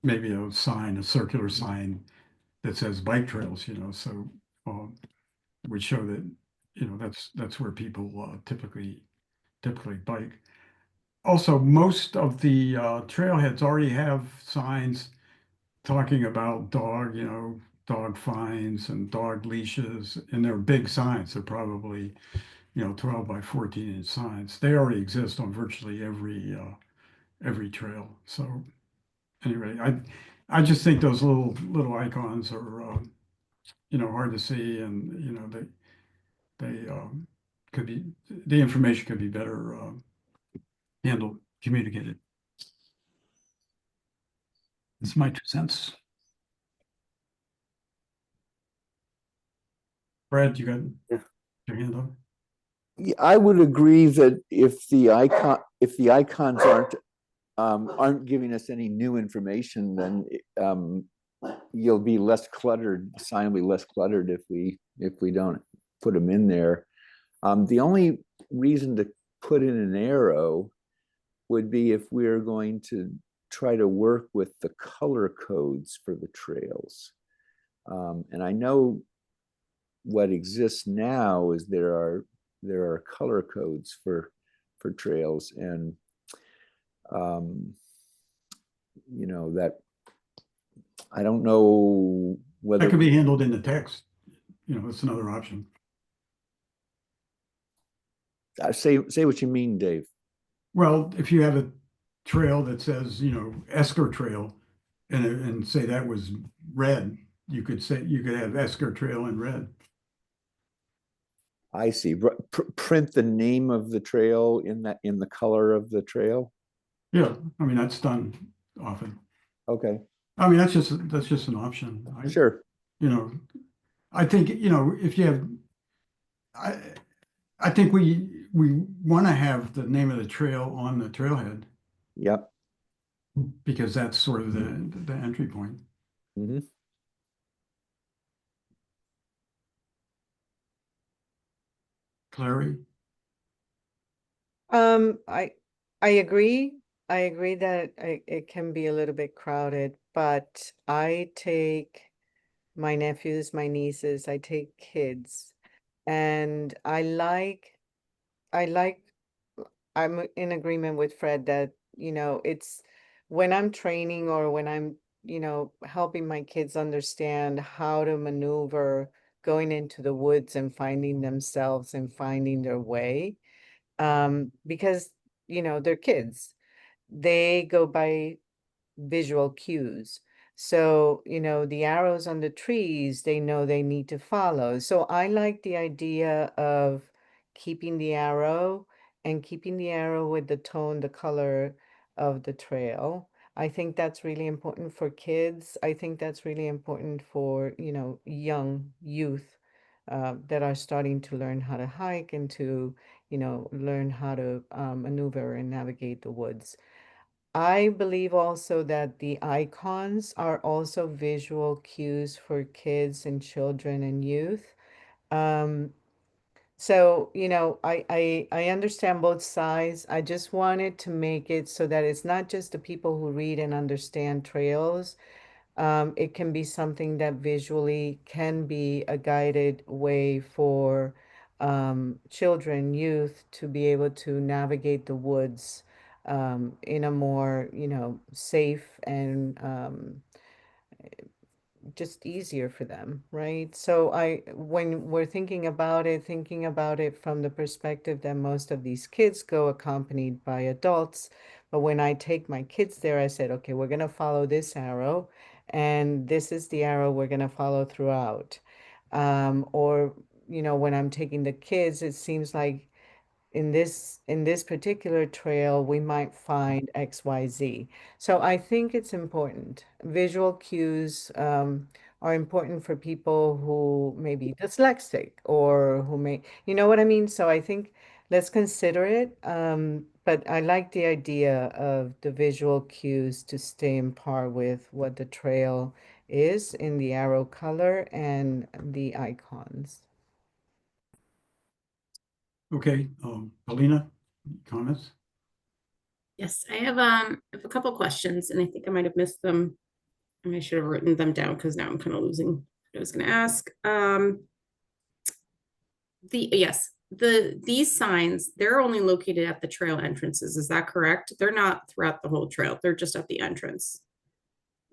maybe a sign, a circular sign that says bike trails, so would show that, that's where people typically bike. Also, most of the trailheads already have signs talking about dog fines and dog leashes, and they're big signs. They're probably, 12 by 14-inch signs. They already exist on virtually every trail. So anyway, I just think those little icons are, hard to see, and, they could be, the information could be better handled, communicated. It's my 2 cents. Brad, you got Yeah. your hand up? Yeah, I would agree that if the icons aren't giving us any new information, then you'll be less cluttered. The sign will be less cluttered if we don't put them in there. The only reason to put in an arrow would be if we're going to try to work with the color codes for the trails. And I know what exists now is there are color codes for trails, and that I don't know whether That could be handled in the text. That's another option. say what you mean, Dave. Well, if you have a trail that says, Esker Trail, and say that was red, you could have Esker Trail in red. I see. Print the name of the trail in the color of the trail. Yeah, I mean, that's done often. Okay, I mean, that's just an option. sure. I think, if you have, I think we want to have the name of the trail on the trailhead, Yep. because that's sort of the entry point. Mm-hmm. Clary? I agree. I agree that it can be a little bit crowded, but I take my nephews, my nieces, I take kids, and I'm in agreement with Fred that, it's when I'm training or when I'm, helping my kids understand how to maneuver going into the woods and finding themselves and finding their way. Because, they're kids. They go by visual cues. So, the arrows on the trees, they know they need to follow. So I like the idea of keeping the arrow with the tone, the color of the trail. I think that's really important for kids. I think that's really important for, young youth that are starting to learn how to hike and to, learn how to maneuver and navigate the woods. I believe also that the icons are also visual cues for kids and children and youth. So, I understand both sides. I just wanted to make it so that it's not just the people who read and understand trails. It can be something that visually can be a guided way for children, youth to be able to navigate the woods in a more, safe and just easier for them, right? So when we're thinking about it from the perspective that most of these kids go accompanied by adults, but when I take my kids there, I said, okay, we're gonna follow this arrow, and this is the arrow we're gonna follow throughout. Or, when I'm taking the kids, it seems like in this particular trail, we might find XYZ. So I think it's important. Visual cues are important for people who may be dyslexic or who may, you know what I mean? So I think let's consider it. But I like the idea of the visual cues to stay in par with what the trail is in the arrow color and the icons. Okay, Alina, comments? Yes, I have a couple questions, and I think I might have missed them I should have written them down because now I'm kind of losing what I was going to ask. These signs, they're only located at the trail entrances. Is that correct? They're not throughout the whole trail. They're just at the entrance.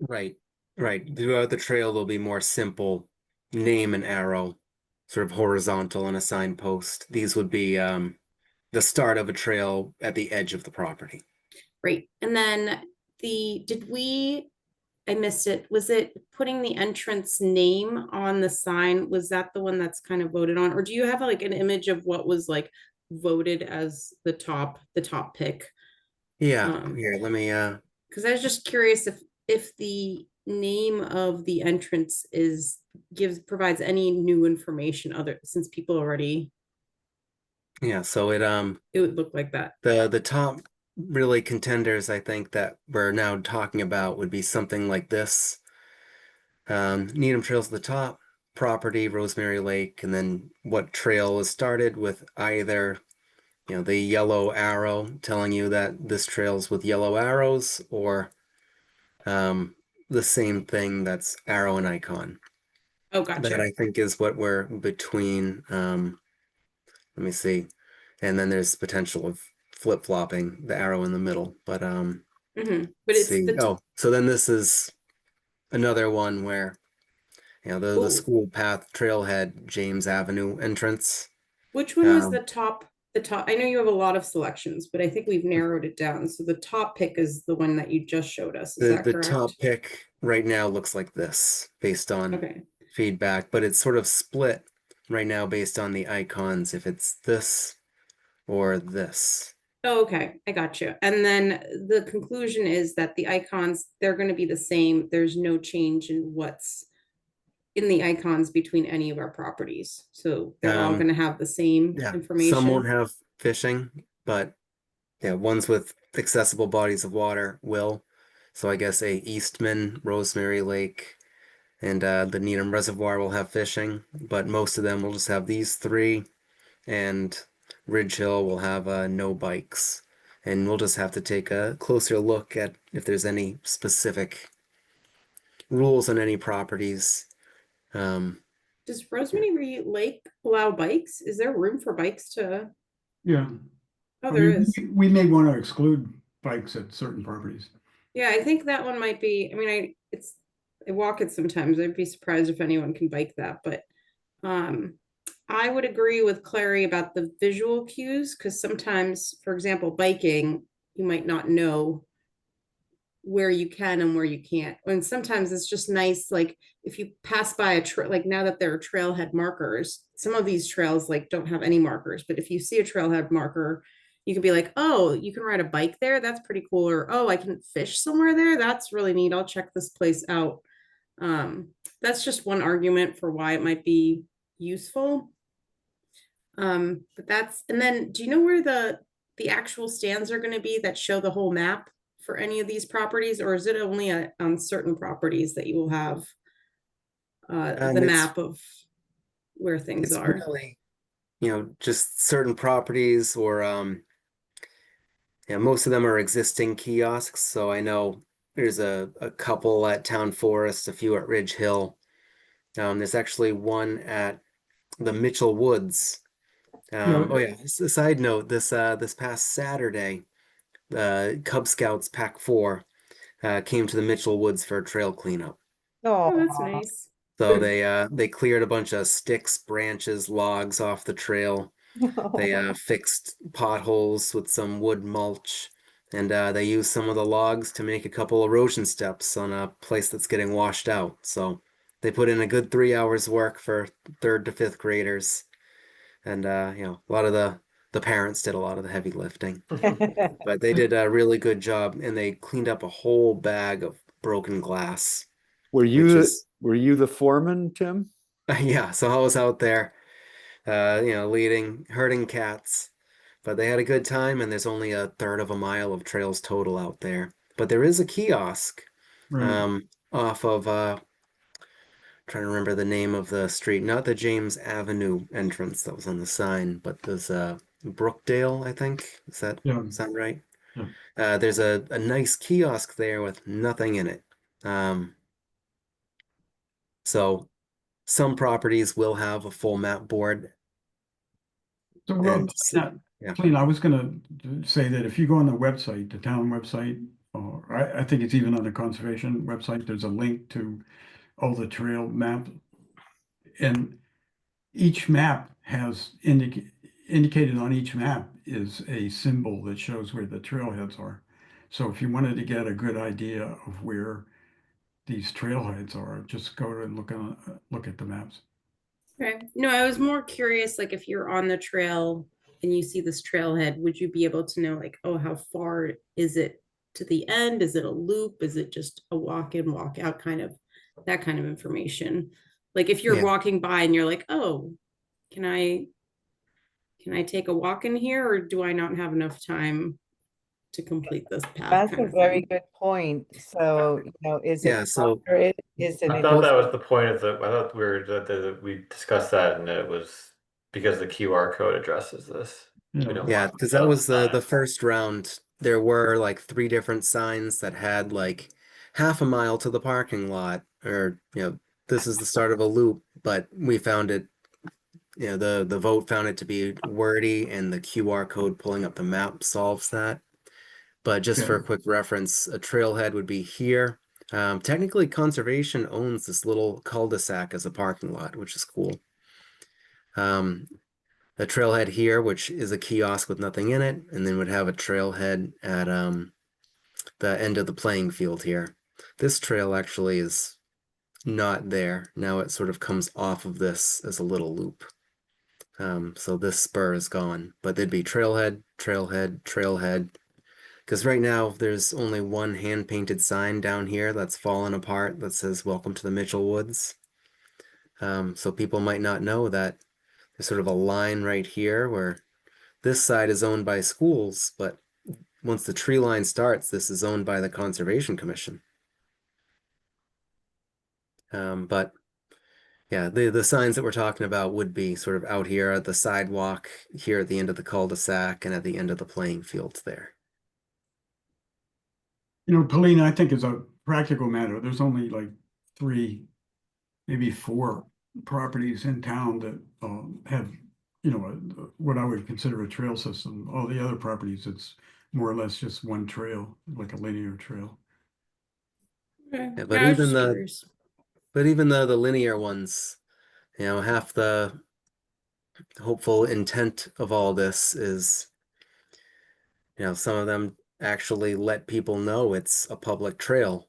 Right, right. Throughout the trail, there'll be more simple name and arrow, sort of horizontal on a signpost. These would be the start of a trail at the edge of the property. Right. And then I missed it. Was it putting the entrance name on the sign? Was that the one that's kind of voted on? Or do you have like an image of what was like voted as the top pick? Yeah, here, let me Because I was just curious if the name of the entrance provides any new information since people already, yeah, so it would look like that. the top really contenders I think that we're now talking about would be something like this. Needham Trail's the top, property, Rosemary Lake, and then what trail was started with either, the yellow arrow telling you that this trail's with yellow arrows, or the same thing that's arrow and icon. Oh, That gotcha. I think is what we're between. Let me see. And then there's potential of flip-flopping the arrow in the middle. But But let's it's see. Oh, so then this is another one where the school path trailhead James Avenue entrance. Which one was Um, the top? The top. I know you have a lot of selections, but I think we've narrowed it down. So the top pick is the one that you just showed us. Is that the correct? top pick right now looks like this based on Okay. feedback, but it's sort of split right now based on the icons, if it's this or this. Oh, okay. I got you. And then the conclusion is that the icons, they're going to be the same. There's no change in what's in the icons between any of our properties. So they're all going to have the same Yeah, information. some won't have fishing, but yeah, ones with accessible bodies of water will. So I guess a Eastman, Rosemary Lake, and the Needham Reservoir will have fishing, but most of them will just have these three, and Ridge Hill will have no bikes. And we'll just have to take a closer look at if there's any specific rules on any properties. Does Rosemary Lake allow bikes? Is there room for bikes to? Yeah. Oh, I there mean, is. we may want to exclude bikes at certain properties. Yeah, I think that one might be. I mean, I walk it sometimes. I'd be surprised if anyone can bike that, but I would agree with Clary about the visual cues, because sometimes, for example, biking, you might not know where you can and where you can't. And sometimes it's just nice, like if you pass by like now that there are trailhead markers, some of these trails like don't have any markers, but if you see a trailhead marker, you can be like, oh, you can ride a bike there. That's pretty cool. Or, oh, I can fish somewhere there. That's really neat. I'll check this place out. That's just one argument for why it might be useful. But and then do you know where the actual stands are going to be that show the whole map for any of these properties, or is it only on certain properties that you will have the map of where things it's are? really, just certain properties, or most of them are existing kiosks. So I know there's a couple at Town Forest, a few at Ridge Hill. There's actually one at the Mitchell Woods. Oh yeah, just a side note, this past Saturday, Cub Scouts Pack 4 came to the Mitchell Woods for a trail cleanup. Oh, that's nice. So they cleared a bunch of sticks, branches, logs off the trail. They fixed potholes with some wood mulch, and they used some of the logs to make a couple erosion steps on a place that's getting washed out. So they put in a good 3 hours work for 3rd to 5th graders, and a lot of the parents did a lot of the heavy lifting. But they did a really good job, and they cleaned up a whole bag of broken glass. Were which you is were you the foreman, Tim? yeah, so I was out there herding cats, but they had a good time, and there's only a third of a mile of trails total out there. But there is a kiosk off of trying to remember the name of the street, not the James Avenue entrance that was on the sign, but there's Brookdale, I think. Does that sound right? Yeah. There's a nice kiosk there with nothing in it. So some properties will have a full map board. So, well, And so- yeah. Colleen, I was gonna say that if you go on the website, the town website, or I think it's even on the conservation website, there's a link to all the trail map. And each map has indicated on each map is a symbol that shows where the trailheads are. So if you wanted to get a good idea of where these trailheads are, just go and look at the maps. Okay. No, I was more curious, like if you're on the trail and you see this trailhead, would you be able to know like, oh, how far is it to the end? Is it a loop? Is it just a walk in, walk out kind of that kind of information? Like if you're Yeah. walking by and you're like, oh, can I take a walk in here or do I not have enough time to complete this path? That's kind a of very thing? good point. So, you know, is Yeah, it so- moderate? Is it? I thought that was the point of the, I thought we discussed that and it was because the QR code addresses this. We don't Yeah, want because that was the sign. first round. There were like 3 different signs that had like half a mile to the parking lot, or this is the start of a loop. But we found it, the vote found it to be wordy, and the QR code pulling up the map solves that. But just for a Yeah. quick reference, a trailhead would be here. Technically, conservation owns this little cul-de-sac as a parking lot, which is cool. A trailhead here, which is a kiosk with nothing in it, and then would have a trailhead at the end of the playing field here. This trail actually is not there. Now it sort of comes off of this as a little loop. So this spur is gone, but there'd be trailhead, trailhead, trailhead. Because right now there's only one hand-painted sign down here that's fallen apart that says "Welcome to the Mitchell Woods." So people might not know that there's sort of a line right here where this side is owned by schools, but once the tree line starts, this is owned by the Conservation Commission. But yeah, the signs that we're talking about would be sort of out here at the sidewalk, here at the end of the cul-de-sac, and at the end of the playing fields there. Colleen, I think as a practical matter, there's only like 3, maybe 4 properties in town that have, what I would consider a trail system. All the other properties, it's more or less just one trail, like a linear trail. Okay. Yeah, No, but I was even just the curious. but even the linear ones, half the hopeful intent of all this is, some of them actually let people know it's a public trail.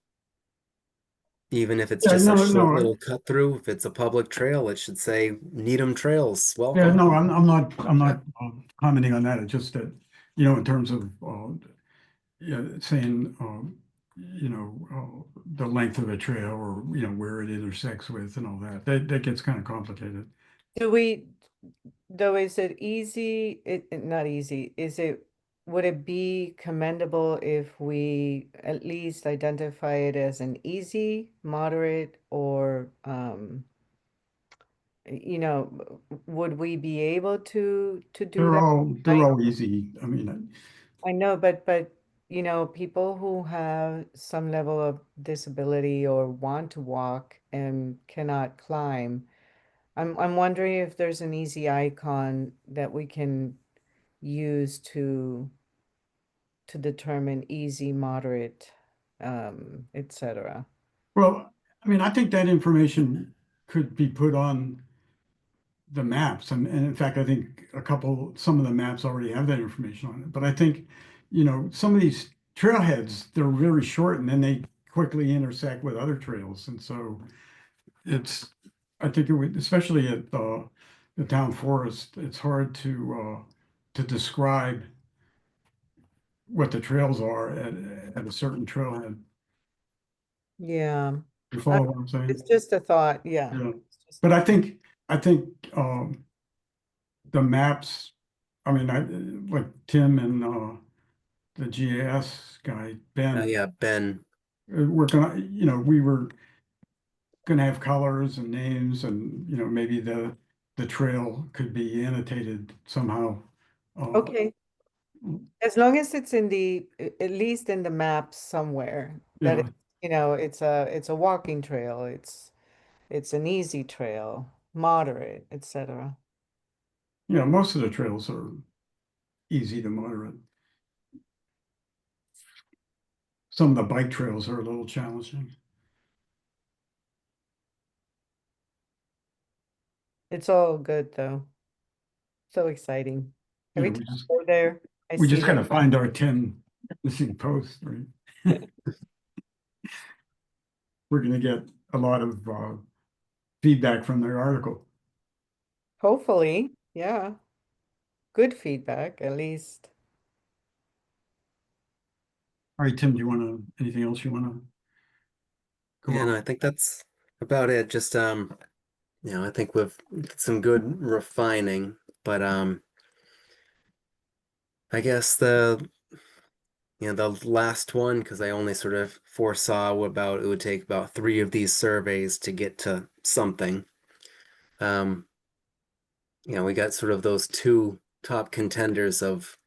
Even if it's Yeah, just a no, short no, little cut through, if it's a public trail, it should say Needham Trails, Yeah, welcome. no, I'm not commenting on that. It's just that, in terms of, saying, the length of a trail or, where it intersects with and all that gets kind of complicated. Do we, though, is it easy, not easy, would it be commendable if we at least identify it as an easy, moderate, or, would we be able to do They're that? all easy. I mean, I know, but people who have some level of disability or want to walk and cannot climb, I'm wondering if there's an easy icon that we can use to determine easy, moderate, etc. well, I mean, I think that information could be put on the maps. And in fact, I think some of the maps already have that information on it. But I think, some of these trailheads, they're really short and then they quickly intersect with other trails. And so I think it would, especially at the town forest, it's hard to describe what the trails are at a certain trailhead. Yeah, You follow what I'm saying? it's just a thought. Yeah. Yeah. It's just- But I think the maps, I mean, like Tim and the GIS guy, Ben, Yeah, Ben. we're we were gonna have colors and names and, maybe the trail could be annotated somehow. Okay. As long as it's at least in the map somewhere, that Yeah. it's a walking trail. It's it's an easy trail, moderate, etc. Yeah, most of the trails are easy to moderate. Some of the bike trails are a little challenging. It's all good though. So exciting. You Every know, time I go there, I we see just them. gotta find our 10 missing posts, right? We're gonna get a lot of feedback from their article. Hopefully, yeah. Good feedback, at least. All right, Tim, do you wanna, anything else you wanna? go Yeah, no, over? I think that's about it. Just I think we've did some good refining, but I guess the last one, because I only sort of foresaw about it would take about 3 of these surveys to get to something. We got sort of those 2 top contenders of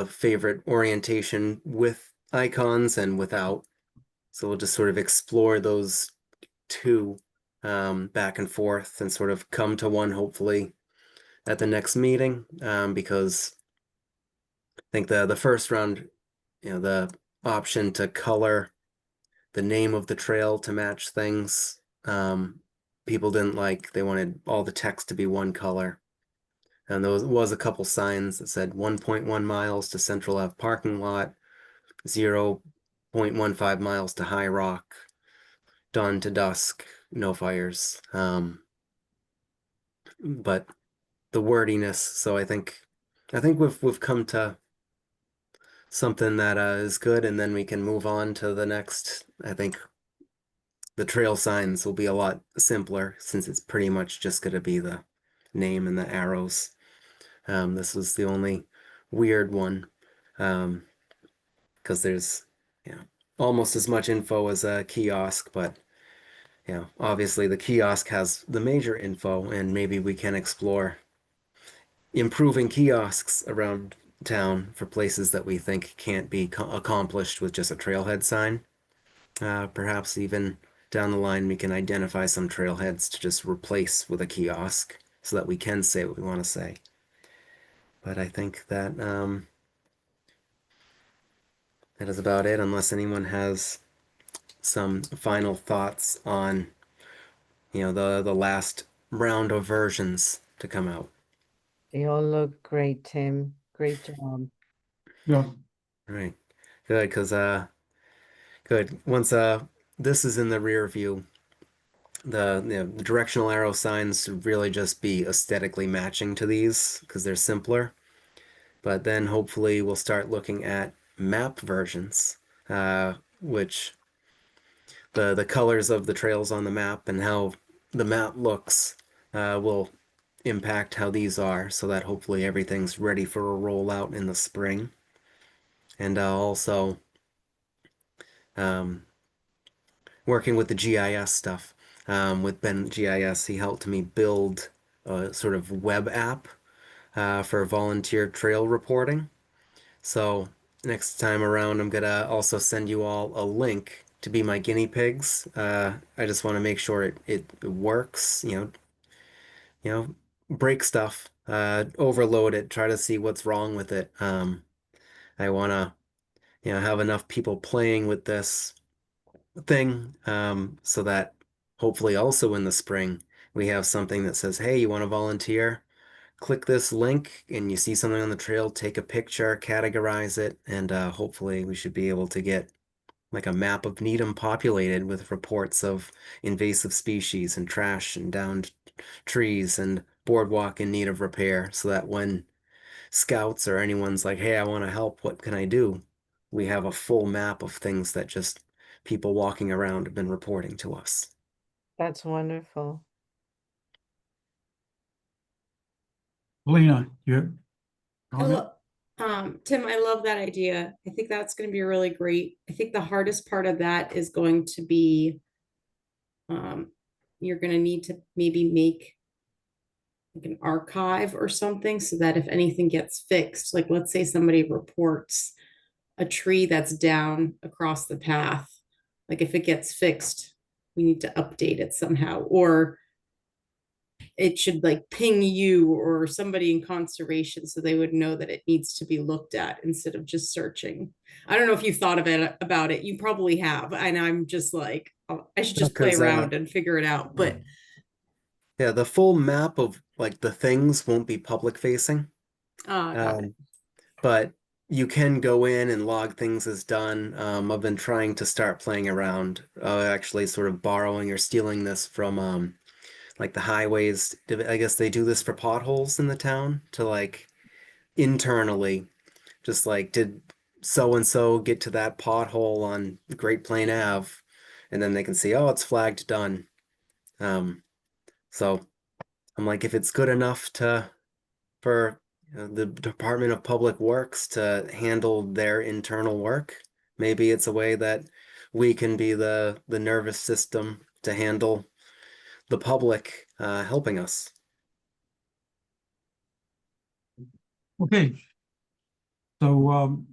favorite orientation with icons and without. So we'll just sort of explore those 2 back and forth and sort of come to one hopefully at the next meeting, because I think the first round, the option to color the name of the trail to match things, people didn't like. They wanted all the text to be one color. And there was a couple signs that said 1.1 miles to Central Ave parking lot, 0.15 miles to High Rock, dawn to dusk, no fires. But the wordiness, so I think we've come to something that is good, and then we can move on to the next. I think the trail signs will be a lot simpler since it's pretty much just going to be the name and the arrows. This was the only weird one, because there's almost as much info as a kiosk, but obviously the kiosk has the major info, and maybe we can explore improving kiosks around town for places that we think can't be accomplished with just a trailhead sign. Perhaps even down the line we can identify some trailheads to just replace with a kiosk so that we can say what we want to say. But I think that that is about it, unless anyone has some final thoughts on the last round of versions to come out. They all look great, Tim. Great job. Yeah, Right. Good, because good. Once this is in the rear view, the directional arrow signs should really just be aesthetically matching to these because they're simpler. But then hopefully we'll start looking at map versions, which the colors of the trails on the map and how the map looks will impact how these are, so that hopefully everything's ready for a rollout in the spring. And also working with the GIS stuff. With Ben GIS, he helped me build a sort of web app for volunteer trail reporting. So next time around, I'm gonna also send you all a link to be my guinea pigs. I just want to make sure it works. Break stuff, overload it, try to see what's wrong with it. I want to, have enough people playing with this thing, so that hopefully also in the spring we have something that says, hey, you want to volunteer? Click this link and you see something on the trail, take a picture, categorize it, and hopefully we should be able to get like a map of Needham populated with reports of invasive species and trash and downed trees and boardwalk in need of repair, so that when scouts or anyone's like, hey, I want to help, what can I do? We have a full map of things that just people walking around have been reporting to us. That's wonderful. Lena, you have comment? Tim, I love that idea. I think that's going to be really great. I think the hardest part of that is going to be, you're going to need to maybe make like an archive or something so that if anything gets fixed, like let's say somebody reports a tree that's down across the path, like if it gets fixed, we need to update it somehow, or it should like ping you or somebody in conservation so they would know that it needs to be looked at instead of just searching. I don't know if you've thought about it. You probably have. And I'm just like, oh, I should just play 'cause, around and figure it out. But Yeah, the full map of like the things won't be public facing. got it. But you can go in and log things as done. I've been trying to start playing around, actually sort of borrowing or stealing this from like the highways. I guess they do this for potholes in the town to like internally, just like did so and so get to that pothole on Great Plain Ave, and then they can see, oh, it's flagged done. So I'm like, if it's good enough for the Department of Public Works to handle their internal work, maybe it's a way that we can be the nervous system to handle the public helping us. Okay. So,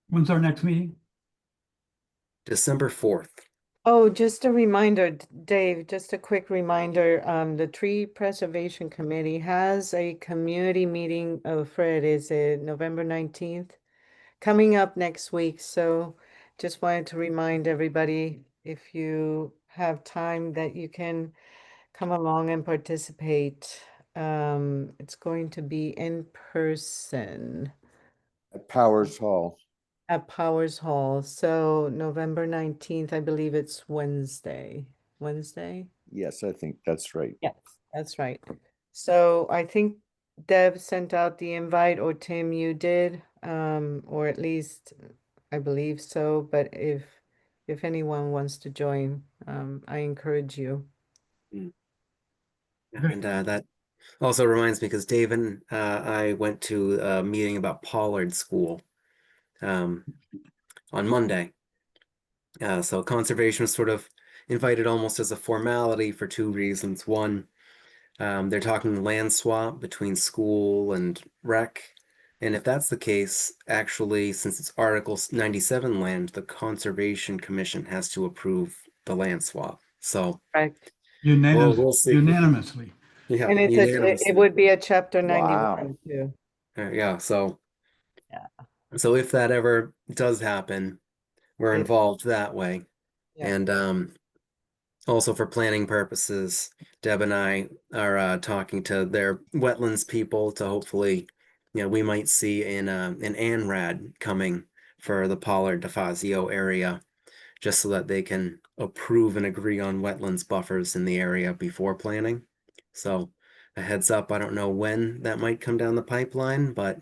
when's our next meeting? December 4th. Oh, just a reminder, Dave, just a quick reminder, the Tree Preservation Committee has a community meeting, Fred, is it November 19th? Coming up next week, so just wanted to remind everybody, if you have time, that you can come along and participate. It's going to be in person At Powers Hall. at Powers Hall, so November 19th, I believe it's Wednesday. Wednesday? Yes, I think that's right. Yes, that's right. So I think Deb sent out the invite, or Tim, you did, or at least I believe so, but if anyone wants to join, I encourage you. And that also reminds me, because Dave and I went to a meeting about Pollard School on Monday. So conservation was sort of invited almost as a formality for two reasons. One, they're talking land swap between school and rec. And if that's the case, actually, since it's Article 97 land, the Conservation Commission has to approve the land swap. So Right. we'll see. Unanimously. Yeah, And it unanimously. would be a chapter Wow. 91 too. Yeah, so Yeah. so if that ever does happen, we're Yeah. involved that way. Yeah. And also for planning purposes, Deb and I are talking to their wetlands people to hopefully, we might see an ANRAD coming for the Pollard DeFazio area, just so that they can approve and agree on wetlands buffers in the area before planning. So a heads up, I don't know when that might come down the pipeline, but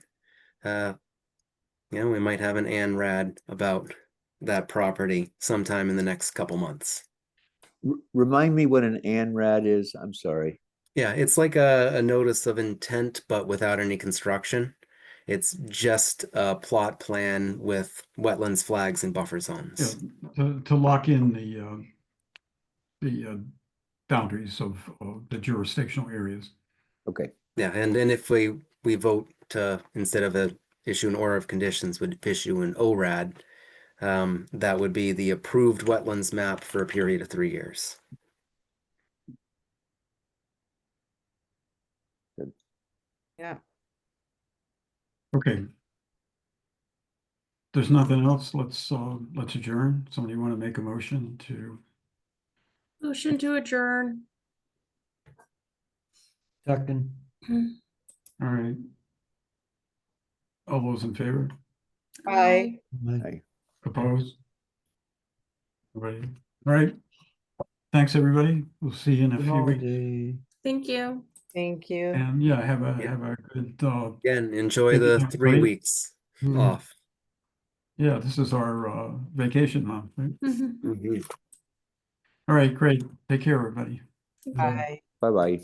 we might have an ANRAD about that property sometime in the next couple months. Remind me what an ANRAD is. I'm sorry. Yeah, it's like a notice of intent, but without any construction. It's just a plot plan with wetlands flags and buffer Yeah, zones. to lock in the boundaries of the jurisdictional areas. Okay. Yeah, and then if we vote to, instead of issue an order of conditions, would issue an ORAD, that would be the approved wetlands map for a period of 3 years. Yeah. Okay. There's nothing else. Let's adjourn. Somebody want to make a motion to? Motion to adjourn. Second. All right. All those in favor? Bye. Aye. Opposed? Everybody? All right. Thanks, everybody. We'll see you in a Good few weeks. holiday. Thank you. Thank you. And yeah, have Yeah. a good Again, enjoy Thank you, the Tom. 3 Great. weeks Mhm. off. yeah, this is our vacation month, right? Mhm. Mhm. All right, great. Take care, everybody. Bye. Bye-bye.